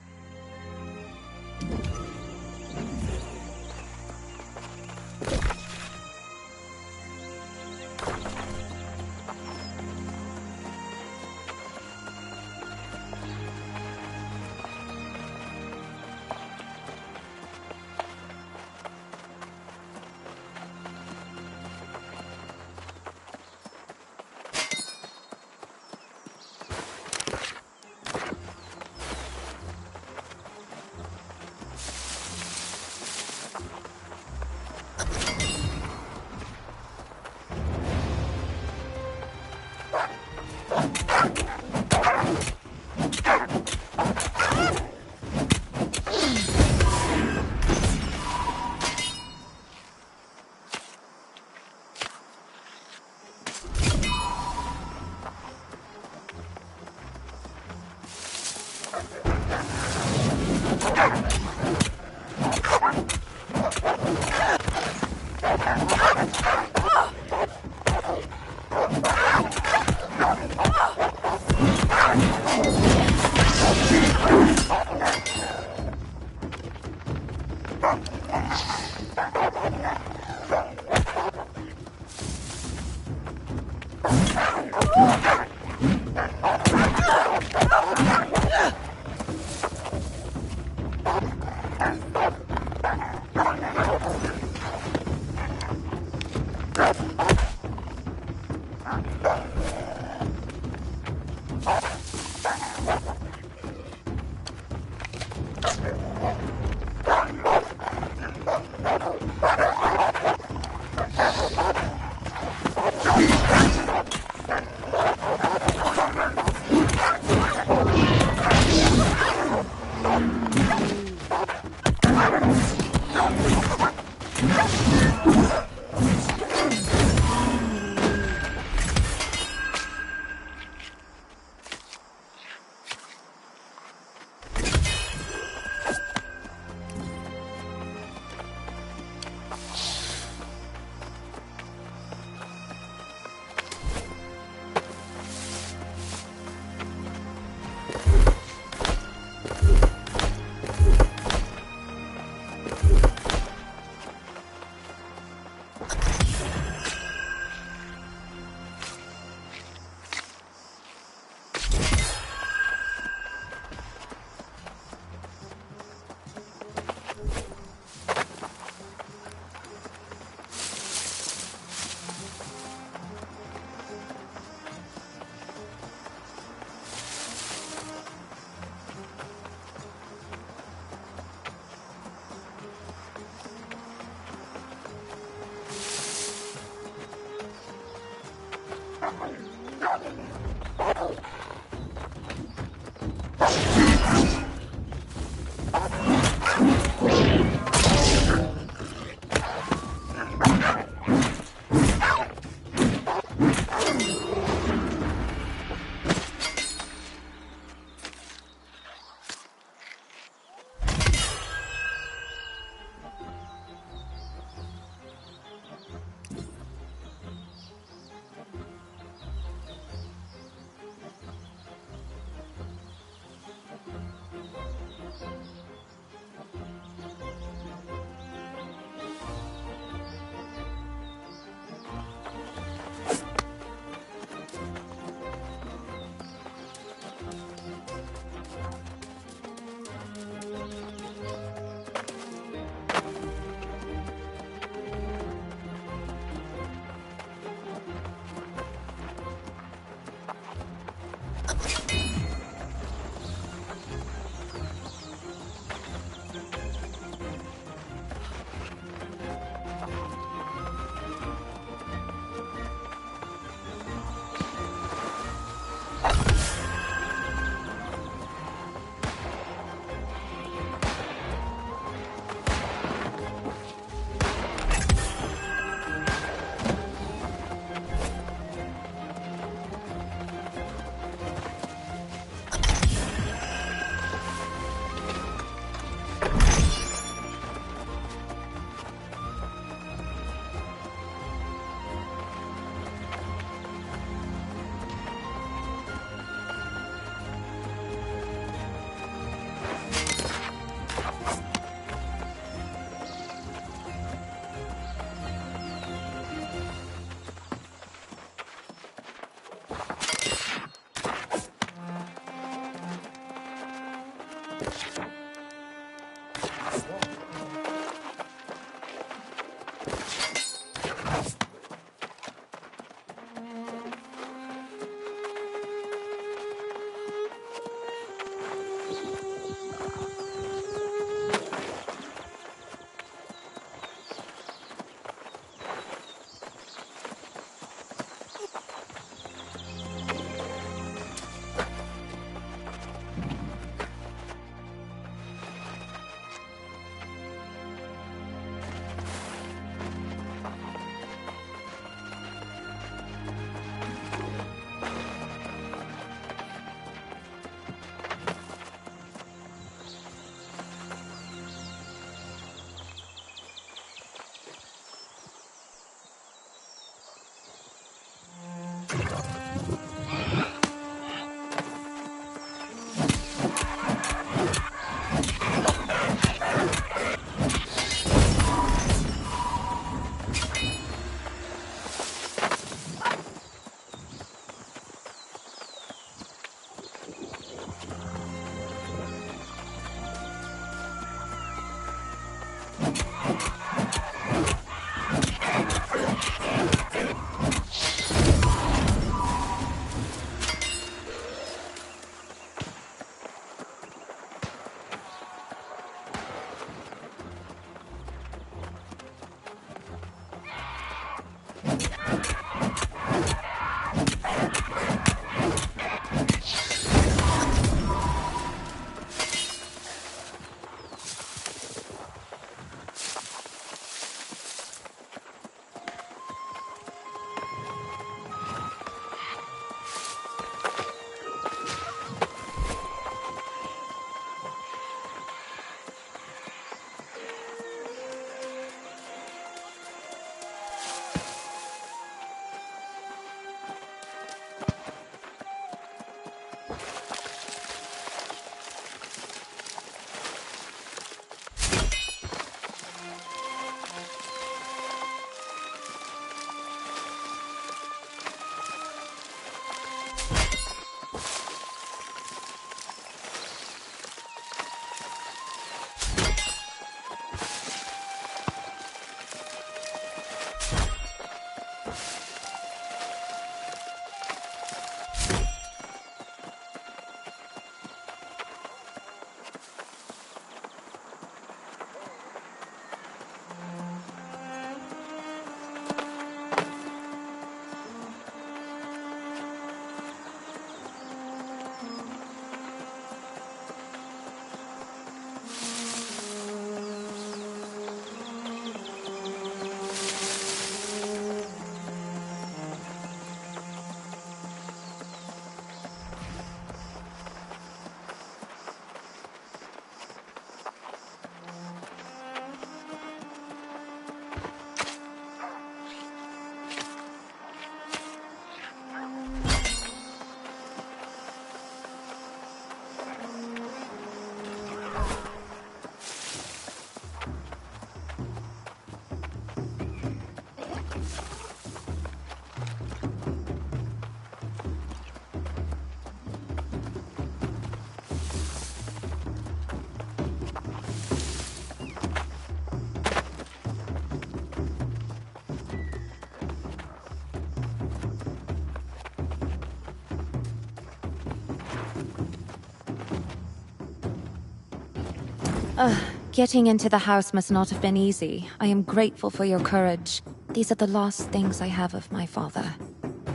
Getting into the house must not have been easy. I am grateful for your courage. These are the last things I have of my father.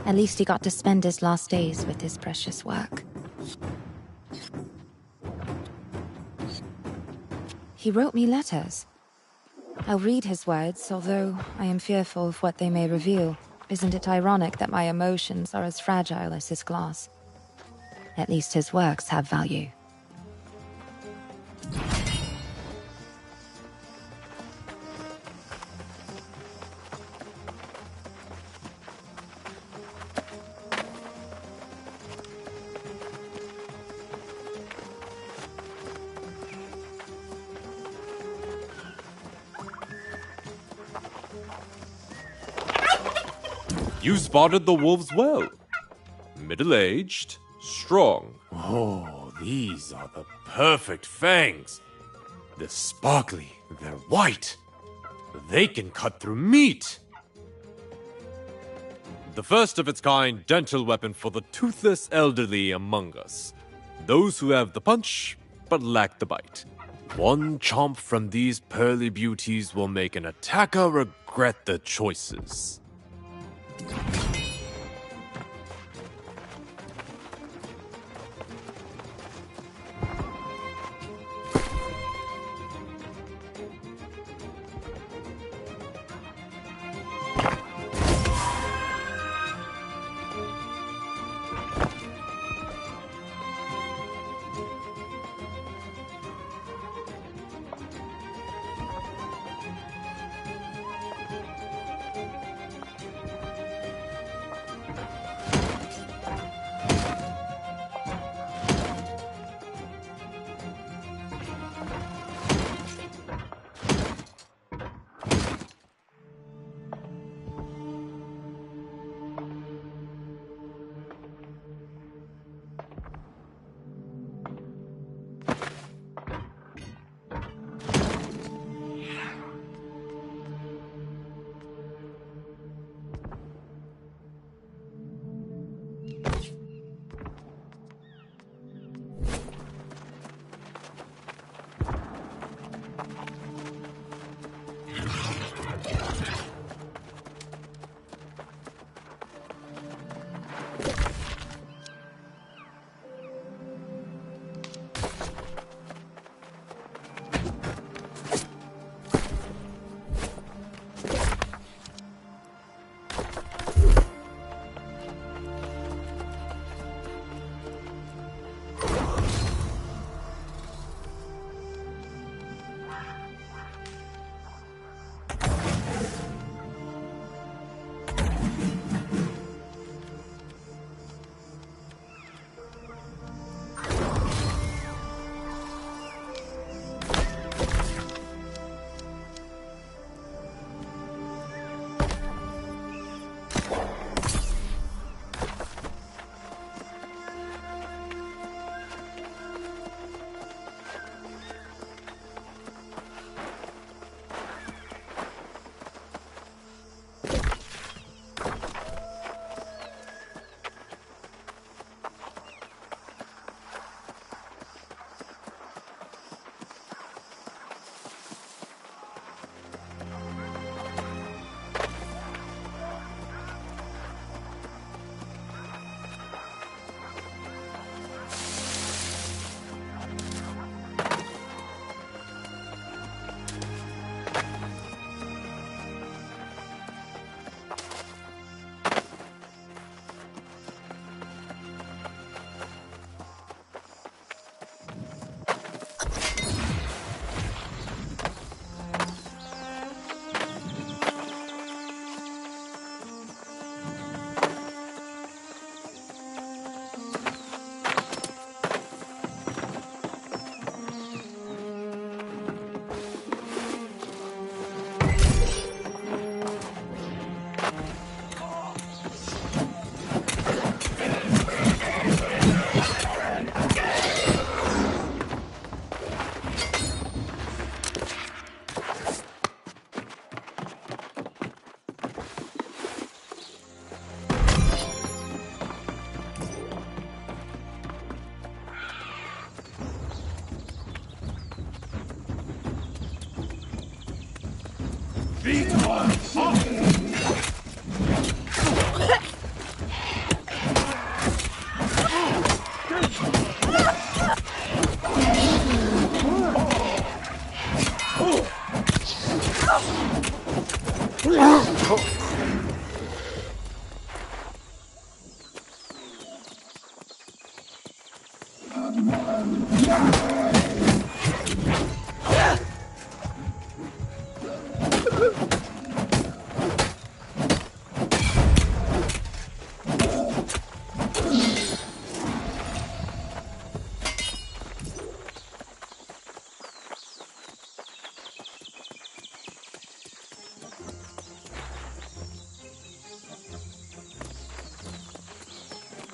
At least he got to spend his last days with his precious work. He wrote me letters. I'll read his words, although I am fearful of what they may reveal. Isn't it ironic that my emotions are as fragile as his glass? At least his works have value. You spotted the wolves well. Middle-aged, strong. Oh, these are the perfect fangs. They're sparkly, they're white. They can cut through meat. The first of its kind dental weapon for the toothless elderly among us. Those who have the punch, but lack the bite. One chomp from these pearly beauties will make an attacker regret their choices.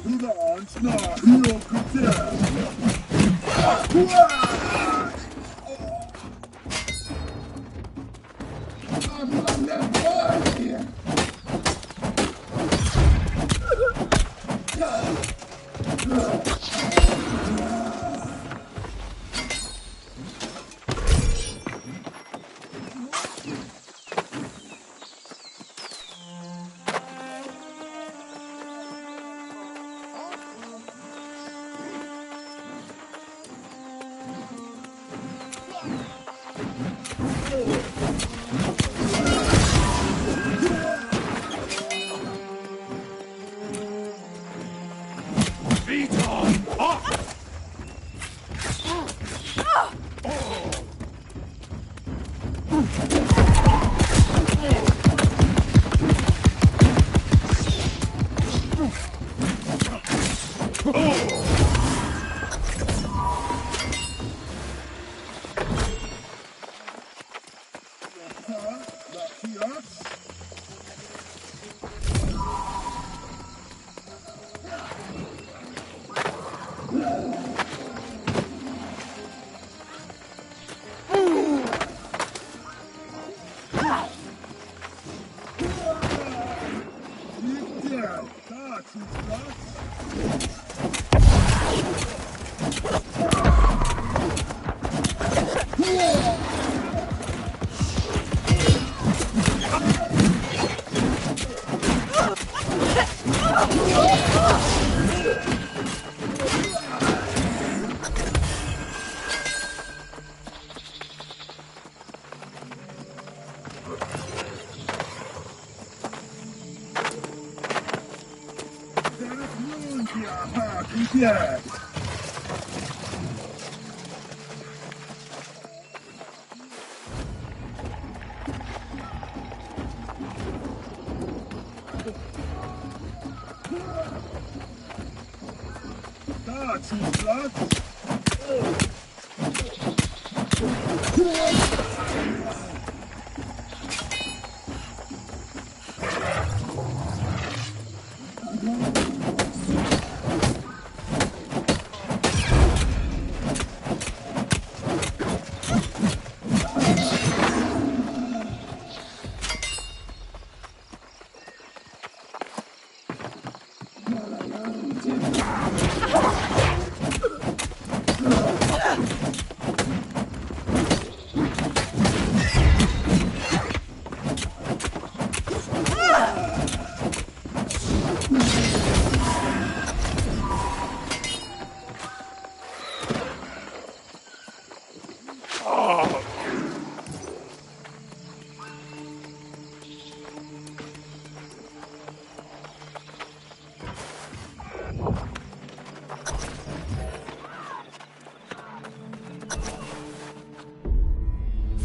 Ulan, snart, jag kommer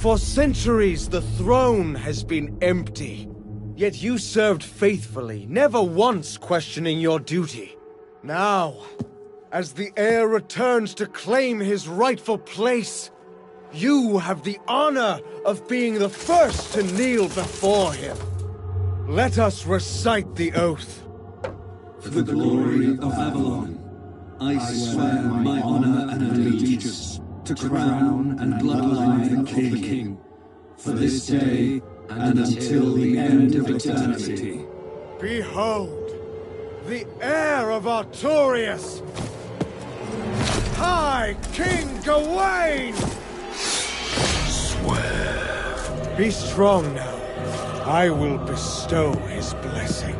For centuries, the throne has been empty. Yet you served faithfully, never once questioning your duty. Now, as the heir returns to claim his rightful place, you have the honor of being the first to kneel before him. Let us recite the oath. For the glory of Avalon, I swear my honor and allegiance to crown and bloodline of the king, for this day and until the end of eternity. Behold, the heir of Artorias, High King Gawain! Swear. Be strong now. I will bestow his blessing.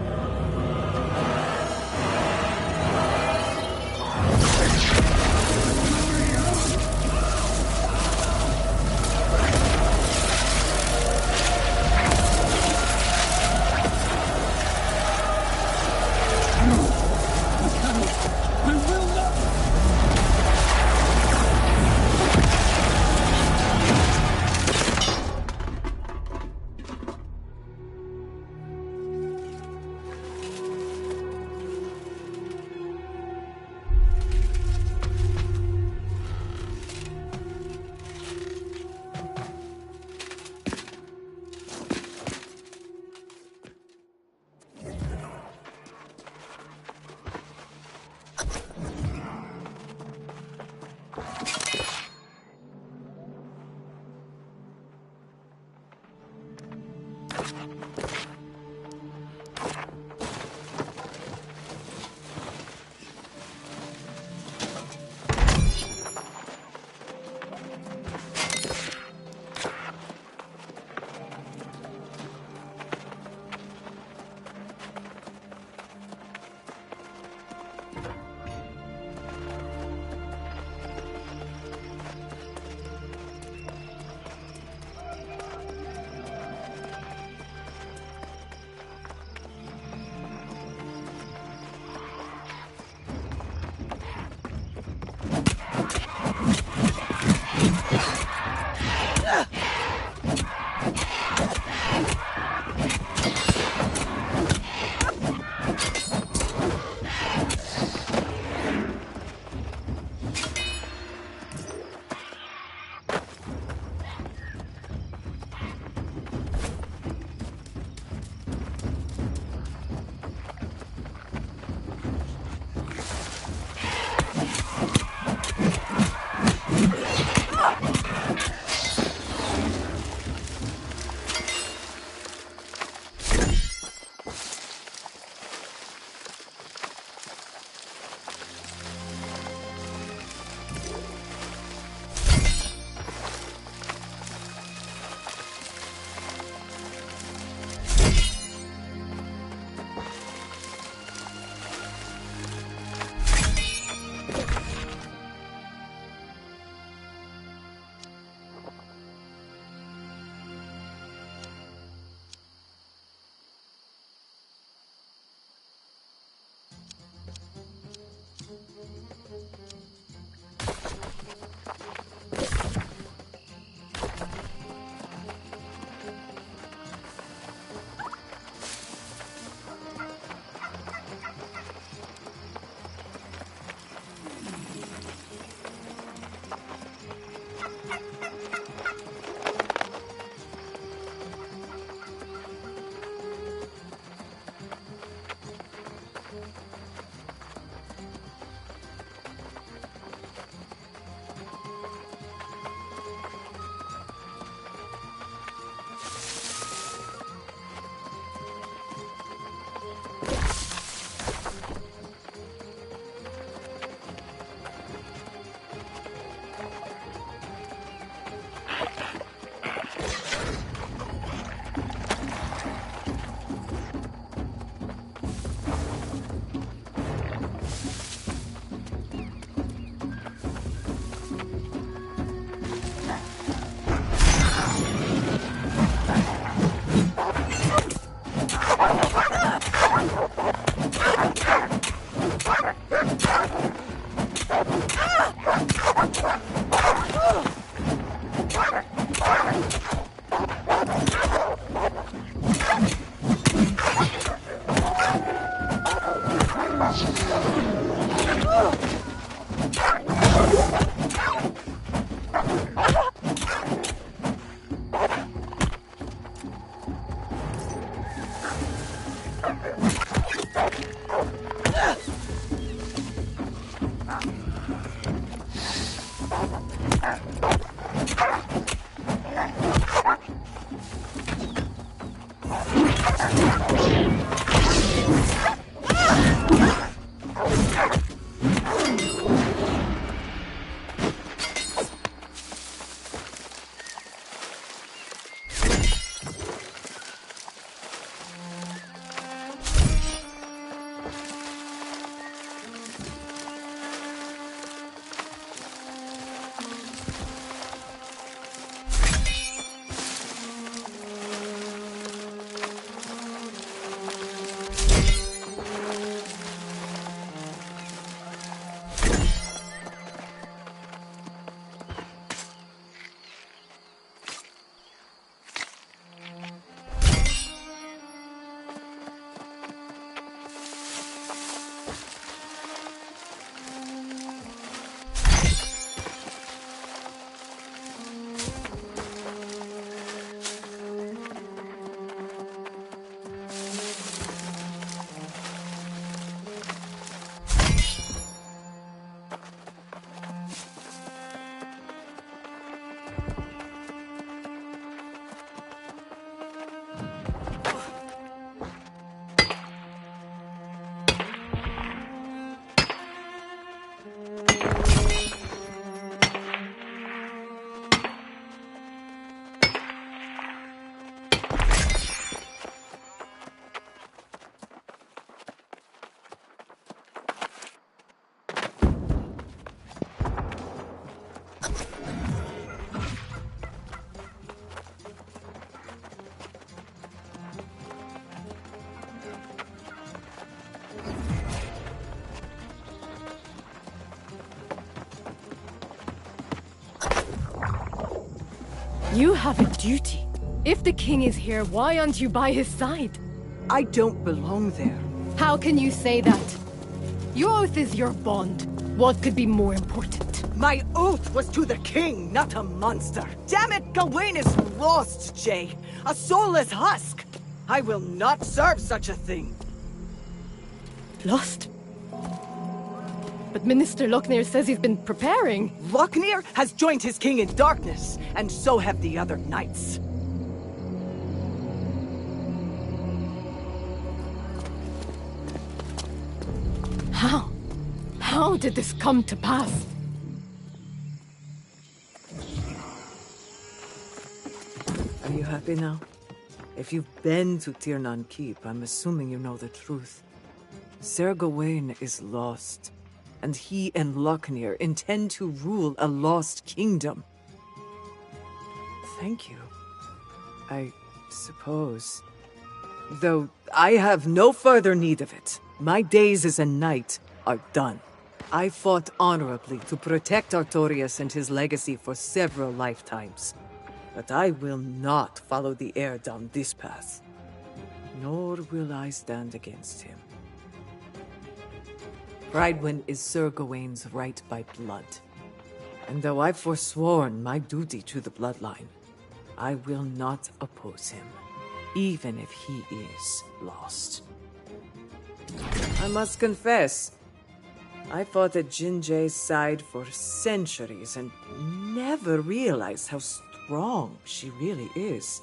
You have a duty. If the king is here, why aren't you by his side? I don't belong there. How can you say that? Your oath is your bond. What could be more important? My oath was to the king, not a monster. Damn it, Gawain is lost, Jay. A soulless husk. I will not serve such a thing. Lost? But Minister Lochner says he's been preparing. Lochner has joined his king in darkness, and so have the other knights. How? How did this come to pass? Are you happy now? If you've been to Tirnan Keep, I'm assuming you know the truth. Sir Gawain is lost, and he and Lochner intend to rule a lost kingdom. Thank you, I suppose. Though I have no further need of it. My days as a knight are done. I fought honorably to protect Artorias and his legacy for several lifetimes. But I will not follow the heir down this path. Nor will I stand against him. Prydwen is Sir Gawain's right by blood. And though I've forsworn my duty to the bloodline, I will not oppose him, even if he is lost. I must confess, I fought at Jinjae's side for centuries and never realized how strong she really is.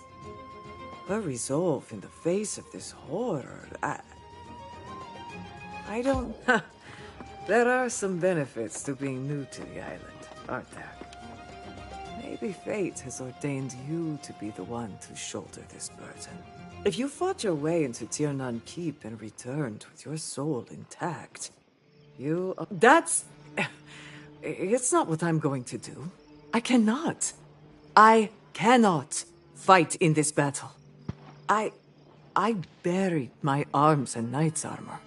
Her resolve in the face of this horror, I don't... There are some benefits to being new to the island, aren't there? Maybe fate has ordained you to be the one to shoulder this burden. If you fought your way into Tirnan Keep and returned with your soul intact, you... That's... It's not what I'm going to do. I cannot fight in this battle. I buried my arms and knight's armor.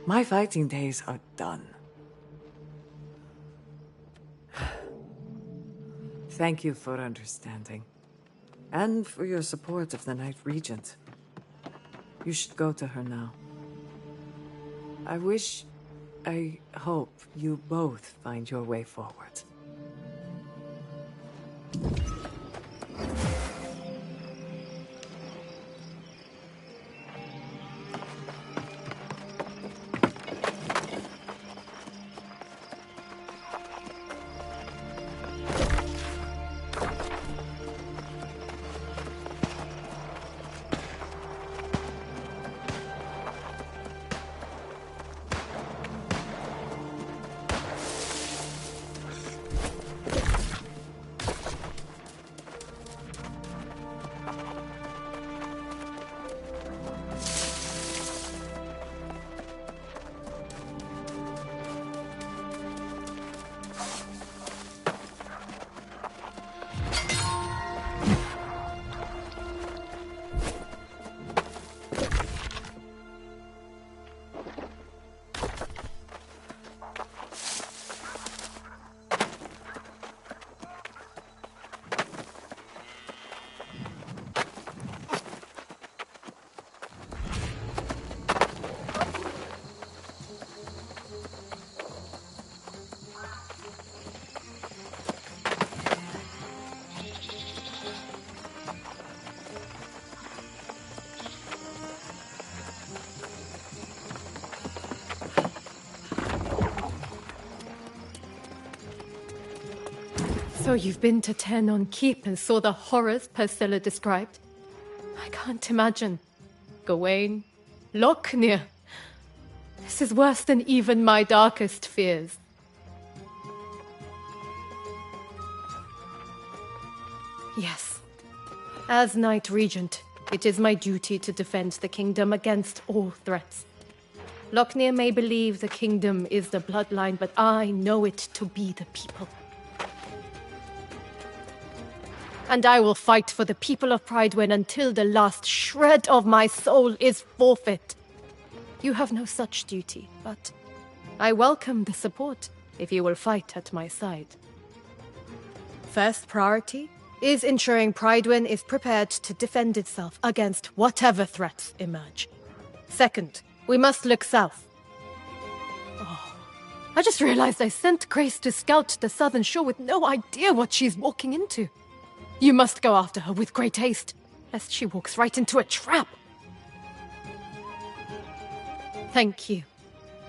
My fighting days are done. Thank you for understanding. And for your support of the Night Regent. You should go to her now. I hope you both find your way forward. So you've been to Tirnan Keep and saw the horrors Priscilla described? I can't imagine. Gawain, Lochner. This is worse than even my darkest fears. Yes. As Knight Regent, it is my duty to defend the kingdom against all threats. Lochner may believe the kingdom is the bloodline, but I know it to be the people. And I will fight for the people of Prydwen until the last shred of my soul is forfeit. You have no such duty, but I welcome the support if you will fight at my side. First priority, is ensuring Pridewin is prepared to defend itself against whatever threats emerge. Second, we must look south. Oh, I just realized I sent Grace to scout the southern shore with no idea what she's walking into. You must go after her with great haste, lest she walks right into a trap. Thank you.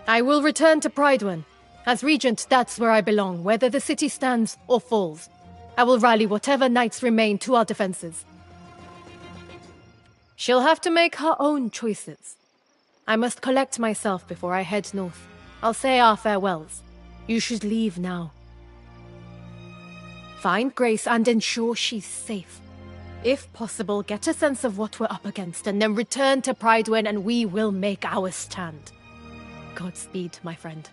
I will return to Pridewin. As regent, that's where I belong, whether the city stands or falls. I will rally whatever knights remain to our defenses. She'll have to make her own choices. I must collect myself before I head north. I'll say our farewells. You should leave now. Find Grace and ensure she's safe. If possible, get a sense of what we're up against, and then return to Pridewin and we will make our stand. Godspeed, my friend.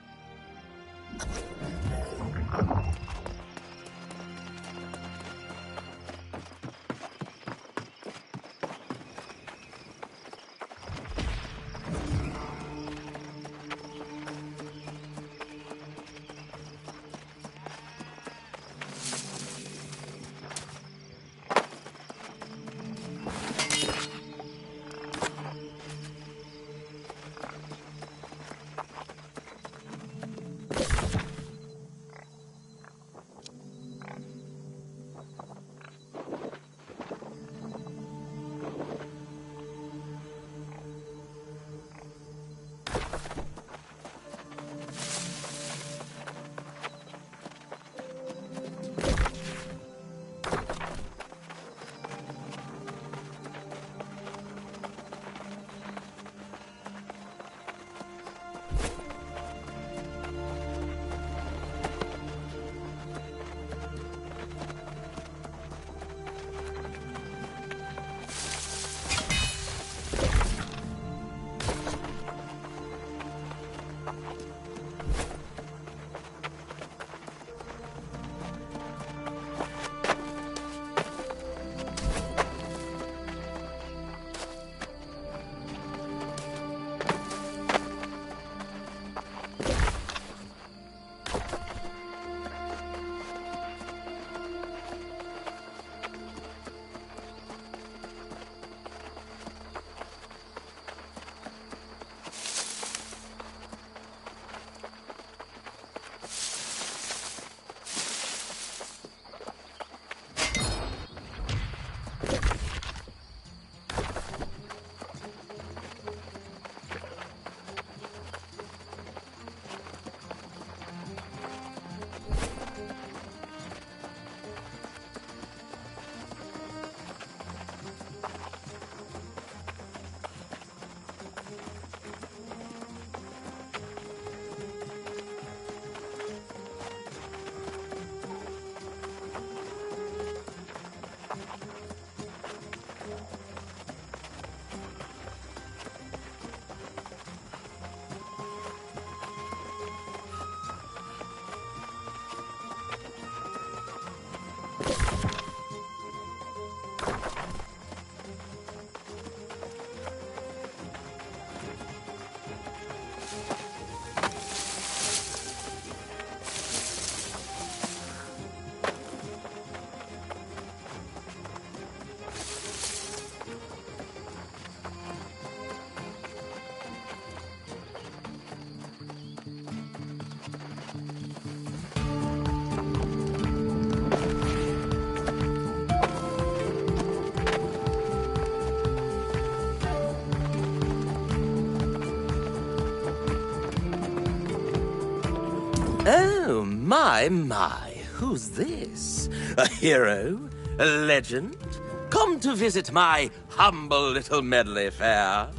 Oh, my, who's this? A hero? A legend? Come to visit my humble little medley fair.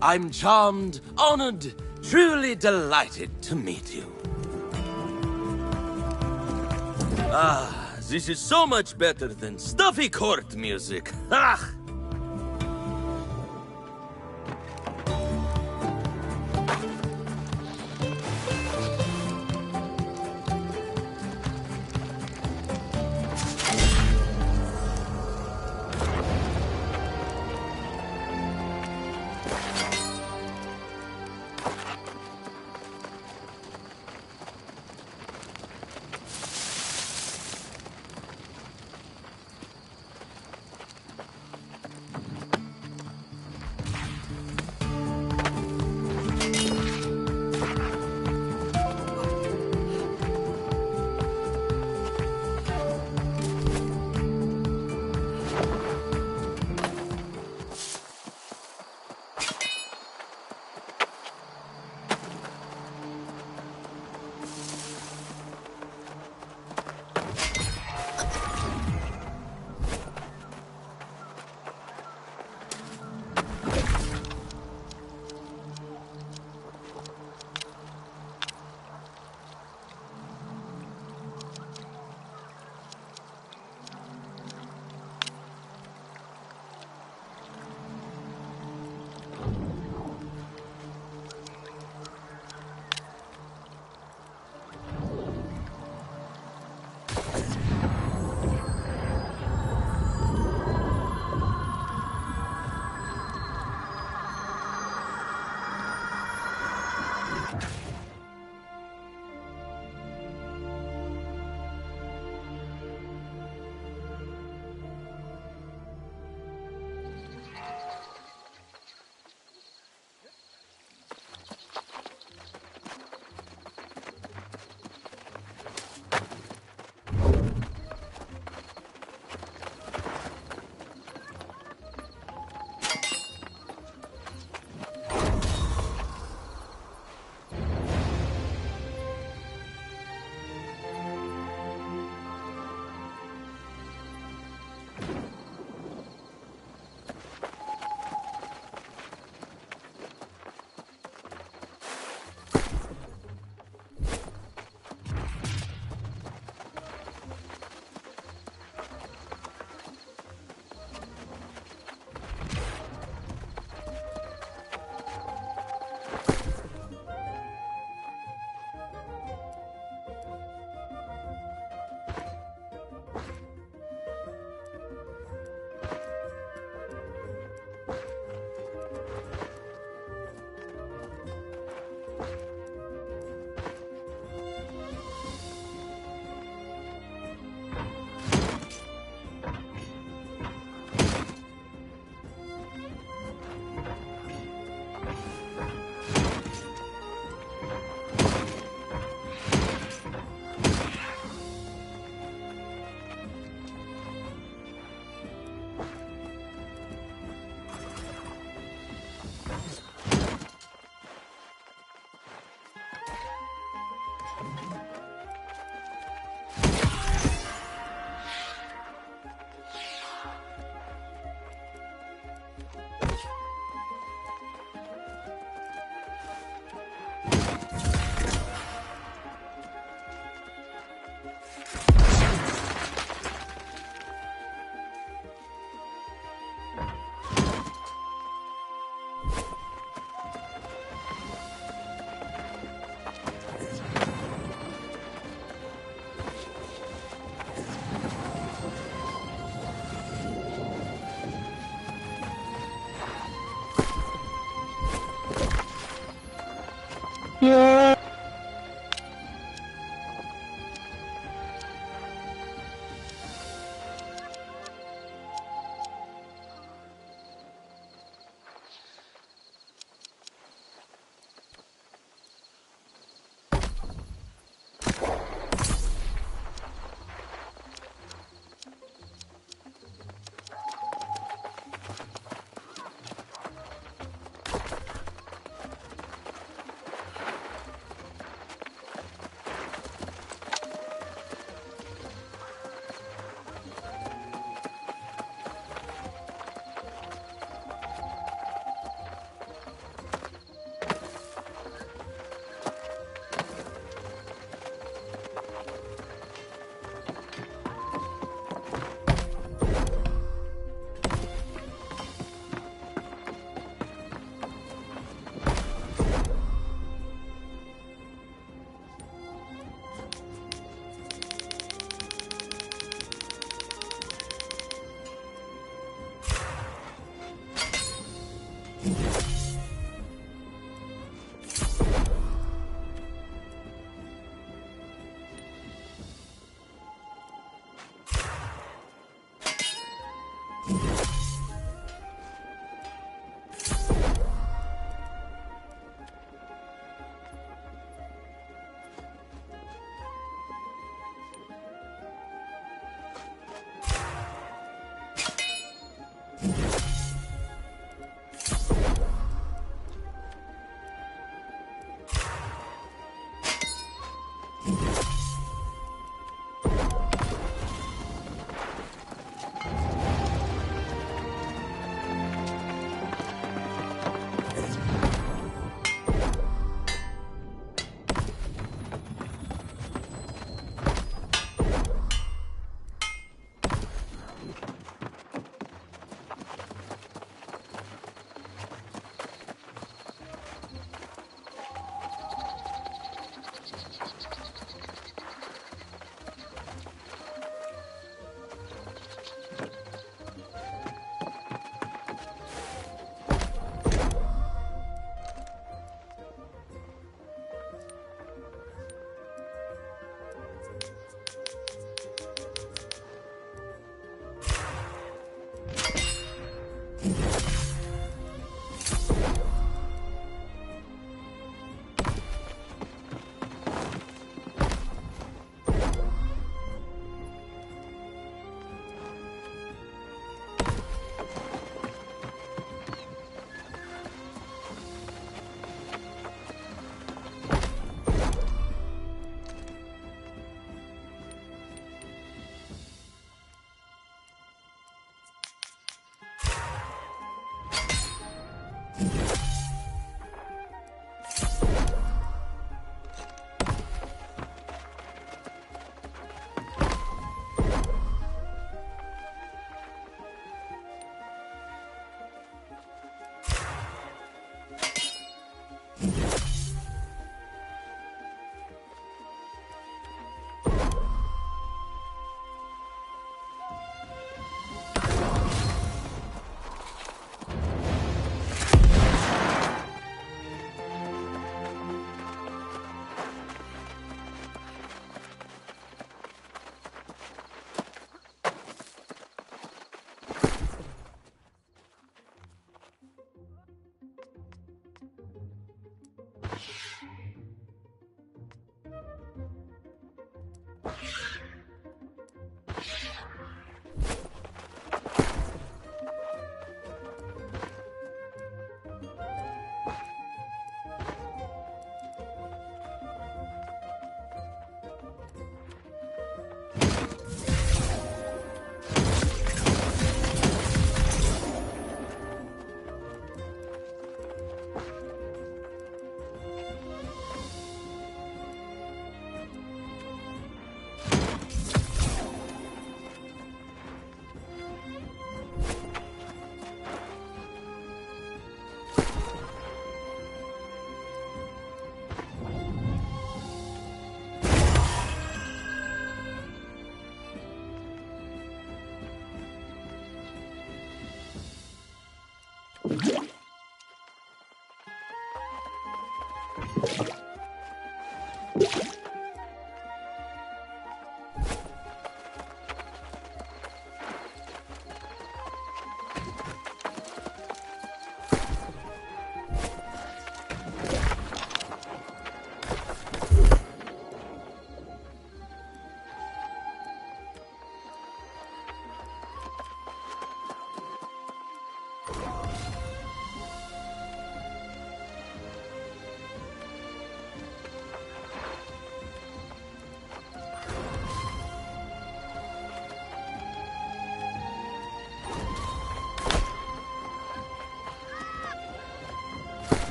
I'm charmed, honored, truly delighted to meet you. Ah, this is so much better than stuffy court music. Ah!